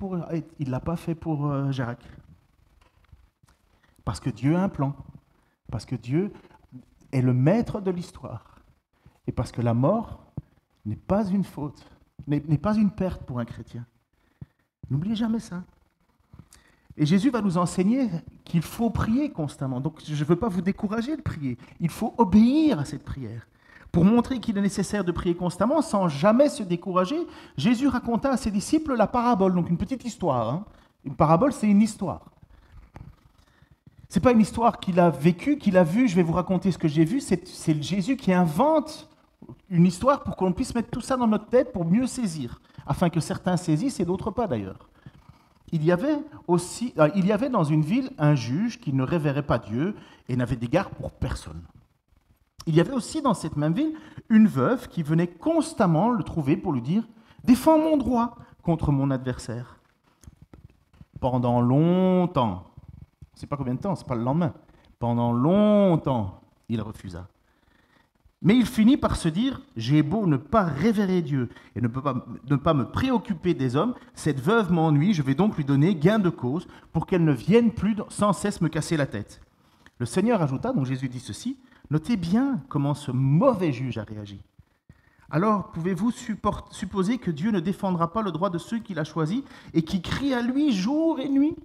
pour Jacques. Parce que Dieu a un plan, parce que Dieu est le maître de l'histoire et parce que la mort n'est pas une faute, n'est pas une perte pour un chrétien. N'oubliez jamais ça. Et Jésus va nous enseigner qu'il faut prier constamment. Donc, je ne veux pas vous décourager de prier. Il faut obéir à cette prière. Pour montrer qu'il est nécessaire de prier constamment, sans jamais se décourager, Jésus raconta à ses disciples la parabole, donc une petite histoire. Une parabole, c'est une histoire. Ce n'est pas une histoire qu'il a vécue, qu'il a vue, je vais vous raconter ce que j'ai vu, c'est Jésus qui invente une histoire pour qu'on puisse mettre tout ça dans notre tête pour mieux saisir, afin que certains saisissent et d'autres pas d'ailleurs. Il y avait dans une ville un juge qui ne révérait pas Dieu et n'avait d'égard pour personne. Il y avait aussi dans cette même ville une veuve qui venait constamment le trouver pour lui dire « Défends mon droit contre mon adversaire ». Pendant longtemps, je ne sais pas combien de temps, ce n'est pas le lendemain, pendant longtemps, il refusa. Mais il finit par se dire « J'ai beau ne pas révérer Dieu et ne pas me préoccuper des hommes, cette veuve m'ennuie, je vais donc lui donner gain de cause pour qu'elle ne vienne plus sans cesse me casser la tête. » Le Seigneur ajouta, donc Jésus dit ceci, « Notez bien comment ce mauvais juge a réagi. Alors pouvez-vous supposer que Dieu ne défendra pas le droit de ceux qu'il a choisis et qui crient à lui jour et nuit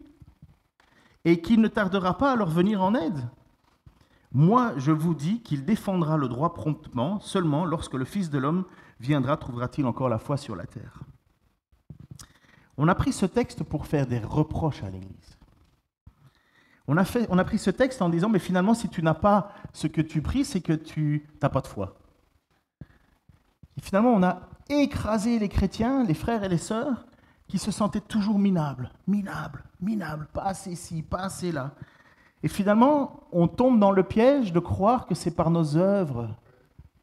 et qu'il ne tardera pas à leur venir en aide ? Moi, je vous dis qu'il défendra le droit promptement, seulement lorsque le Fils de l'homme viendra, trouvera-t-il encore la foi sur la terre. » On a pris ce texte pour faire des reproches à l'Église. On a pris ce texte en disant, mais finalement, si tu n'as pas ce que tu pries, c'est que tu n'as pas de foi. Et finalement, on a écrasé les chrétiens, les frères et les sœurs, qui se sentaient toujours minables, pas assez ci, pas assez là. Et finalement, on tombe dans le piège de croire que c'est par nos œuvres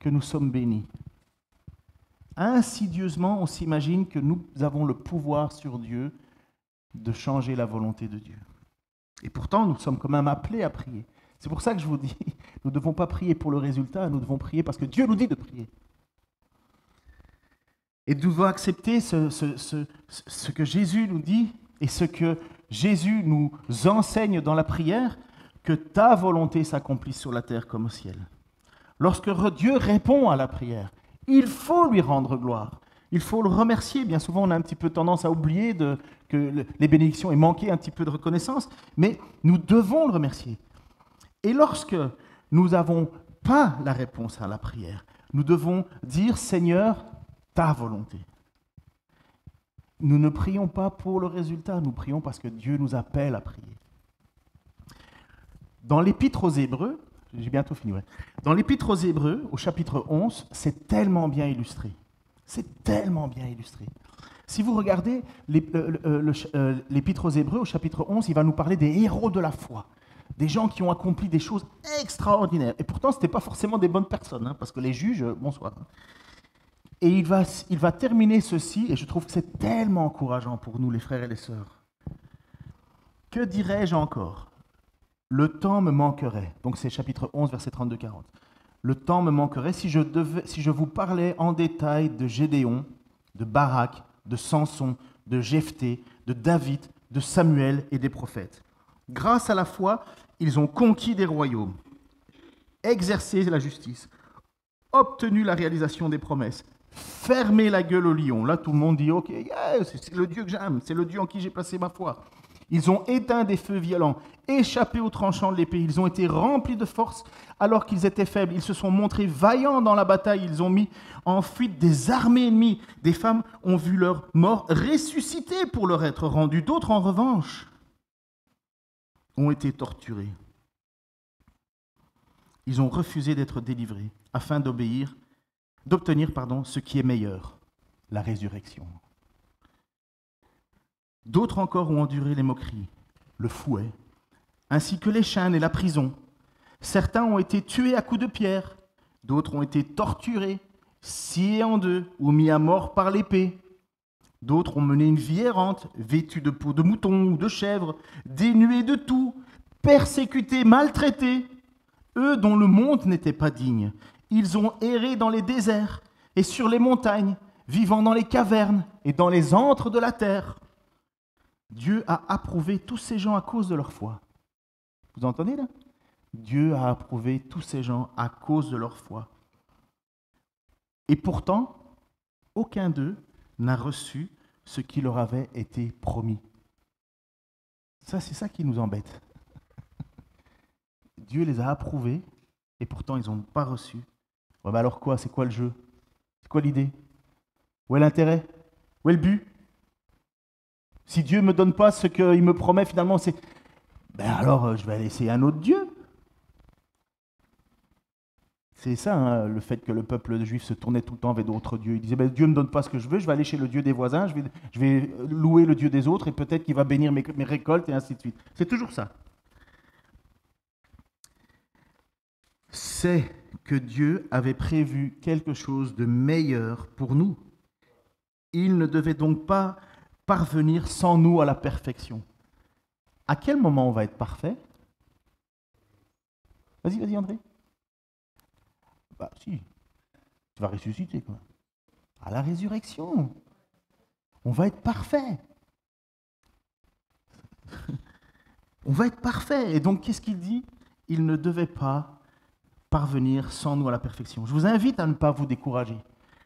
que nous sommes bénis. Insidieusement, on s'imagine que nous avons le pouvoir sur Dieu de changer la volonté de Dieu. Et pourtant, nous sommes quand même appelés à prier. C'est pour ça que je vous dis, nous ne devons pas prier pour le résultat, nous devons prier parce que Dieu nous dit de prier. Et nous devons accepter ce que Jésus nous dit et ce que Jésus nous enseigne dans la prière, que ta volonté s'accomplisse sur la terre comme au ciel. Lorsque Dieu répond à la prière, il faut lui rendre gloire. Il faut le remercier. Bien souvent, on a un petit peu tendance à oublier que les bénédictions aient manqué un petit peu de reconnaissance, mais nous devons le remercier. Et lorsque nous n'avons pas la réponse à la prière, nous devons dire « Seigneur, ta volonté ». Nous ne prions pas pour le résultat, nous prions parce que Dieu nous appelle à prier. Dans l'Épître aux Hébreux, j'ai bientôt fini, ouais. Dans l'Épître aux Hébreux, au chapitre 11, c'est tellement bien illustré. C'est tellement bien illustré. Si vous regardez l'Épître aux Hébreux, au chapitre 11, il va nous parler des héros de la foi, des gens qui ont accompli des choses extraordinaires. Et pourtant, ce n'étaient pas forcément des bonnes personnes, parce que les juges, bonsoir. Et il va terminer ceci, et je trouve que c'est tellement encourageant pour nous, les frères et les sœurs. Que dirais-je encore ? Le temps me manquerait. Donc c'est chapitre 11, verset 32-40. Le temps me manquerait si je vous parlais en détail de Gédéon, de Barak, de Samson, de Jephthé, de David, de Samuel et des prophètes. Grâce à la foi, ils ont conquis des royaumes, exercé la justice, obtenu la réalisation des promesses, fermé la gueule au lion. Là, tout le monde dit « Ok, yeah, c'est le Dieu que j'aime, c'est le Dieu en qui j'ai placé ma foi. » Ils ont éteint des feux violents, échappé aux tranchants de l'épée. Ils ont été remplis de force alors qu'ils étaient faibles. Ils se sont montrés vaillants dans la bataille. Ils ont mis en fuite des armées ennemies. Des femmes ont vu leur mort ressusciter pour leur être rendue. D'autres, en revanche, ont été torturées. Ils ont refusé d'être délivrés afin d'obtenir ce qui est meilleur, la résurrection. D'autres encore ont enduré les moqueries, le fouet, ainsi que les chaînes et la prison. Certains ont été tués à coups de pierre, d'autres ont été torturés, sciés en deux ou mis à mort par l'épée. D'autres ont mené une vie errante, vêtus de peau de mouton ou de chèvre, dénués de tout, persécutés, maltraités. Eux dont le monde n'était pas digne, ils ont erré dans les déserts et sur les montagnes, vivant dans les cavernes et dans les antres de la terre. Dieu a approuvé tous ces gens à cause de leur foi. Vous entendez là ? Dieu a approuvé tous ces gens à cause de leur foi. Et pourtant, aucun d'eux n'a reçu ce qui leur avait été promis. Ça, c'est ça qui nous embête. Dieu les a approuvés et pourtant ils n'ont pas reçu. Ouais, mais alors quoi ? C'est quoi le jeu ? C'est quoi l'idée ? Où est l'intérêt ? Où est le but ? Si Dieu ne me donne pas ce qu'il me promet, finalement, ben alors je vais aller essayer un autre Dieu. C'est ça, hein, le fait que le peuple juif se tournait tout le temps vers d'autres dieux. Il disait, ben, Dieu ne me donne pas ce que je veux, je vais aller chez le Dieu des voisins, je vais louer le Dieu des autres, et peut-être qu'il va bénir mes récoltes, et ainsi de suite. C'est toujours ça. C'est que Dieu avait prévu quelque chose de meilleur pour nous. Il ne devait donc pas parvenir sans nous à la perfection. À quel moment on va être parfait? Vas-y, André. Bah si, tu vas ressusciter quoi. À la résurrection, on va être parfait. On va être parfait. Et donc, qu'est-ce qu'il dit? Il ne devait pas parvenir sans nous à la perfection. Je vous invite à ne pas vous décourager,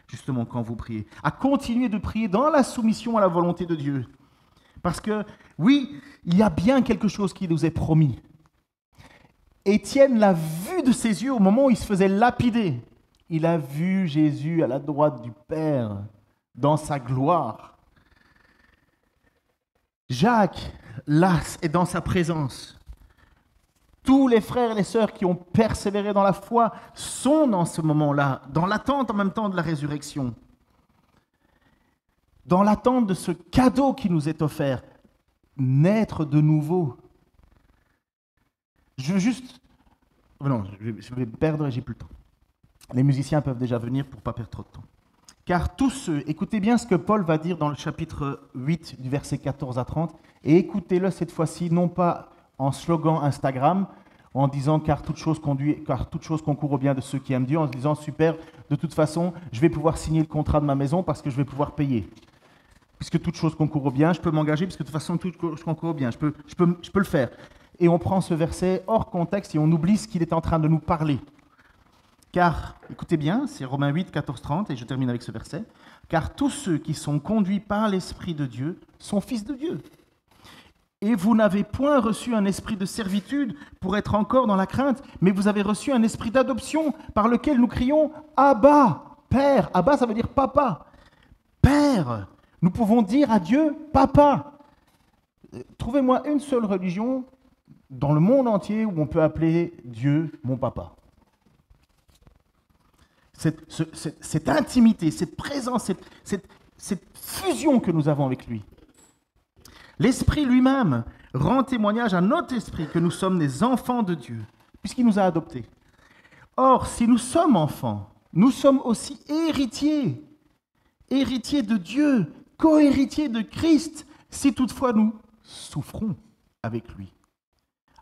justement, quand vous priez, à continuer de prier dans la soumission à la volonté de Dieu. Parce que, oui, il y a bien quelque chose qui nous est promis. Étienne l'a vu de ses yeux au moment où il se faisait lapider. Il a vu Jésus à la droite du Père, dans sa gloire. Jacques, là, est dans sa présence. Tous les frères et les sœurs qui ont persévéré dans la foi sont dans ce moment-là, dans l'attente en même temps de la résurrection. Dans l'attente de ce cadeau qui nous est offert, naître de nouveau. Je veux juste... Non, je vais me perdre et j'ai plus le temps. Les musiciens peuvent déjà venir pour ne pas perdre trop de temps. Car tous ceux, écoutez bien ce que Paul va dire dans le chapitre 8 du verset 14 à 30, et écoutez-le cette fois-ci, non pas en slogan Instagram, en disant car toute chose concourt au bien de ceux qui aiment Dieu, en se disant super, de toute façon, je vais pouvoir signer le contrat de ma maison parce que je vais pouvoir payer. Puisque toute chose concourt au bien, je peux m'engager, puisque de toute façon, toute chose concourt au bien, je peux le faire. Et on prend ce verset hors contexte et on oublie ce qu'il est en train de nous parler. Car, écoutez bien, c'est Romains 8, 14, 30, et je termine avec ce verset. Car tous ceux qui sont conduits par l'Esprit de Dieu sont fils de Dieu. Et vous n'avez point reçu un esprit de servitude pour être encore dans la crainte, mais vous avez reçu un esprit d'adoption par lequel nous crions « Abba, Père ». Abba, ça veut dire papa. Père, nous pouvons dire à Dieu « Papa ». Trouvez-moi une seule religion dans le monde entier où on peut appeler Dieu mon papa. Cette intimité, cette présence, cette fusion que nous avons avec lui. L'Esprit lui-même rend témoignage à notre esprit que nous sommes des enfants de Dieu, puisqu'il nous a adoptés. Or, si nous sommes enfants, nous sommes aussi héritiers, héritiers de Dieu, co-héritiers de Christ, si toutefois nous souffrons avec lui,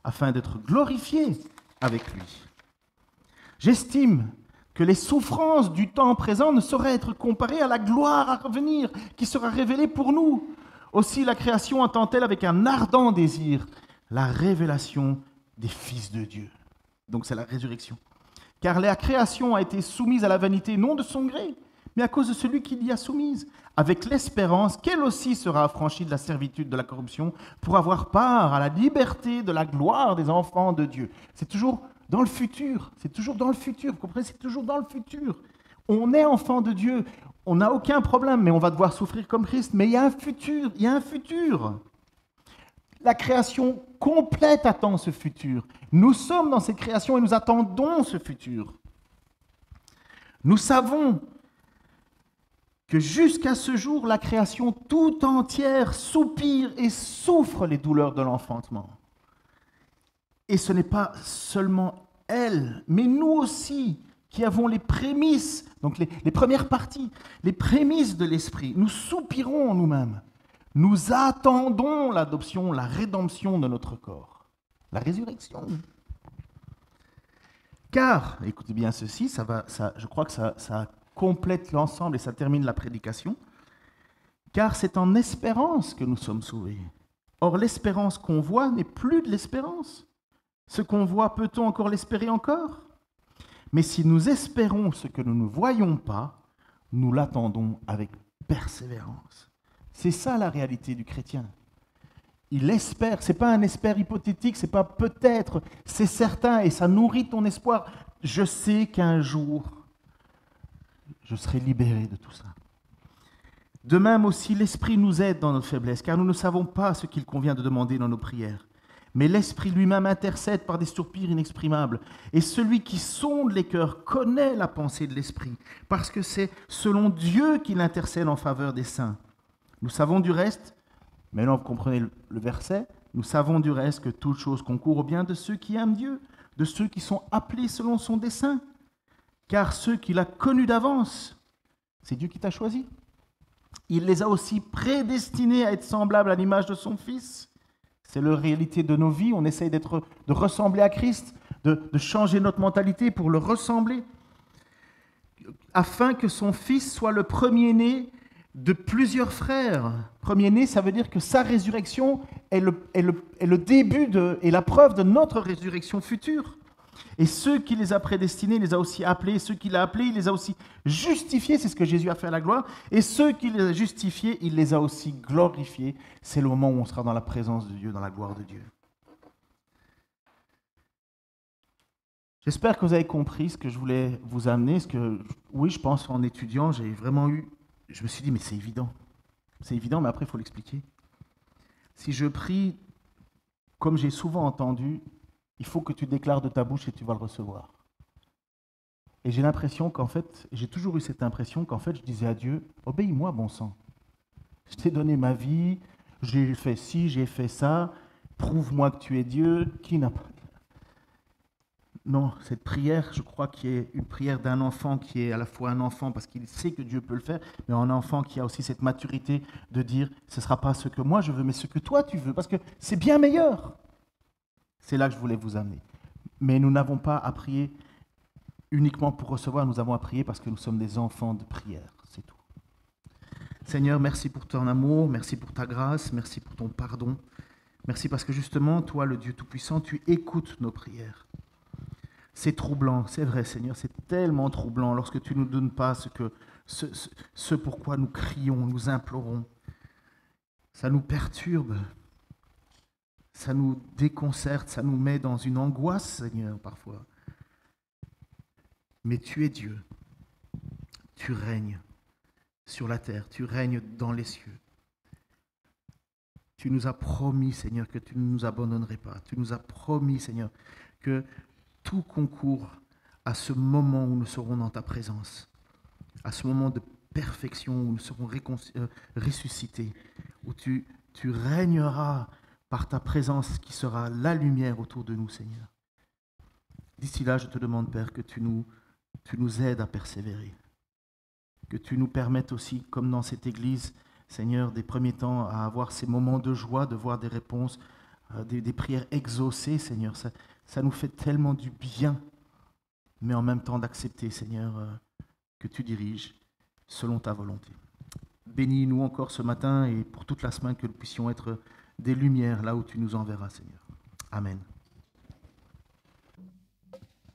afin d'être glorifiés avec lui. J'estime que les souffrances du temps présent ne sauraient être comparées à la gloire à venir qui sera révélée pour nous. Aussi la création attend-elle avec un ardent désir la révélation des fils de Dieu. Donc c'est la résurrection. Car la création a été soumise à la vanité non de son gré, mais à cause de celui qui l'y a soumise, avec l'espérance qu'elle aussi sera affranchie de la servitude de la corruption pour avoir part à la liberté de la gloire des enfants de Dieu. C'est toujours dans le futur, c'est toujours dans le futur, vous comprenez, c'est toujours dans le futur. On est enfant de Dieu, on n'a aucun problème, mais on va devoir souffrir comme Christ, mais il y a un futur, il y a un futur. La création complète attend ce futur. Nous sommes dans cette création et nous attendons ce futur. Nous savons que jusqu'à ce jour, la création tout entière soupire et souffre les douleurs de l'enfantement. Et ce n'est pas seulement elle, mais nous aussi, qui avons les prémices, donc les premières parties, les prémices de l'esprit. Nous soupirons en nous-mêmes. Nous attendons l'adoption, la rédemption de notre corps, la résurrection. Car, écoutez bien ceci, je crois que ça complète l'ensemble et ça termine la prédication. Car c'est en espérance que nous sommes sauvés. Or, l'espérance qu'on voit n'est plus de l'espérance. Ce qu'on voit, peut-on encore l'espérer encore? Mais si nous espérons ce que nous ne voyons pas, nous l'attendons avec persévérance. C'est ça la réalité du chrétien. Il espère, ce n'est pas un espère hypothétique, ce n'est pas peut-être, c'est certain et ça nourrit ton espoir. Je sais qu'un jour, je serai libéré de tout ça. De même aussi, l'Esprit nous aide dans notre faiblesse, car nous ne savons pas ce qu'il convient de demander dans nos prières. Mais l'Esprit lui-même intercède par des soupirs inexprimables. Et celui qui sonde les cœurs connaît la pensée de l'Esprit, parce que c'est selon Dieu qu'il intercède en faveur des saints. Nous savons du reste, maintenant vous comprenez le verset, nous savons du reste que toute chose concourt au bien de ceux qui aiment Dieu, de ceux qui sont appelés selon son dessein. Car ceux qu'il a connus d'avance, c'est Dieu qui t'a choisi. Il les a aussi prédestinés à être semblables à l'image de son Fils. C'est la réalité de nos vies. On essaye de ressembler à Christ, de changer notre mentalité pour le ressembler, afin que son Fils soit le premier-né de plusieurs frères. Premier-né, ça veut dire que sa résurrection est le début et la preuve de notre résurrection future. Et ceux qui les a prédestinés, il les a aussi appelés. Ceux qu'il a appelés, il les a aussi justifiés. C'est ce que Jésus a fait à la gloire. Et ceux qu'il les a justifiés, il les a aussi glorifiés. C'est le moment où on sera dans la présence de Dieu, dans la gloire de Dieu. J'espère que vous avez compris ce que je voulais vous amener. Oui, je pense en étudiant, je me suis dit, mais c'est évident. C'est évident, mais après, il faut l'expliquer. Si je prie, comme j'ai souvent entendu, il faut que tu déclares de ta bouche et tu vas le recevoir. Et j'ai l'impression qu'en fait, j'ai toujours eu cette impression qu'en fait, je disais à Dieu, obéis-moi, bon sang. Je t'ai donné ma vie, j'ai fait ci, j'ai fait ça, prouve-moi que tu es Dieu, qui n'a pas... Non, cette prière, je crois qu'il est une prière d'un enfant qui est à la fois un enfant parce qu'il sait que Dieu peut le faire, mais un enfant qui a aussi cette maturité de dire, ce ne sera pas ce que moi je veux, mais ce que toi tu veux, parce que c'est bien meilleur. C'est là que je voulais vous amener. Mais nous n'avons pas à prier uniquement pour recevoir, nous avons à prier parce que nous sommes des enfants de prière, c'est tout. Seigneur, merci pour ton amour, merci pour ta grâce, merci pour ton pardon. Merci parce que justement, toi, le Dieu Tout-Puissant, tu écoutes nos prières. C'est troublant, c'est vrai Seigneur, c'est tellement troublant lorsque tu ne nous donnes pas ce pourquoi nous crions, nous implorons. Ça nous perturbe, ça nous déconcerte, ça nous met dans une angoisse Seigneur parfois. Mais tu es Dieu, tu règnes sur la terre, tu règnes dans les cieux. Tu nous as promis Seigneur que tu ne nous abandonnerais pas, tu nous as promis Seigneur que tout concourt à ce moment où nous serons dans ta présence, à ce moment de perfection où nous serons ressuscités, où tu régneras par ta présence qui sera la lumière autour de nous, Seigneur. D'ici là, je te demande, Père, que tu nous aides à persévérer, que tu nous permettes aussi, comme dans cette église, Seigneur, des premiers temps, à avoir ces moments de joie, de voir des réponses, des prières exaucées, Seigneur. Ça nous fait tellement du bien, mais en même temps d'accepter, Seigneur, que tu diriges selon ta volonté. Bénis-nous encore ce matin et pour toute la semaine que nous puissions être des lumières là où tu nous enverras, Seigneur. Amen.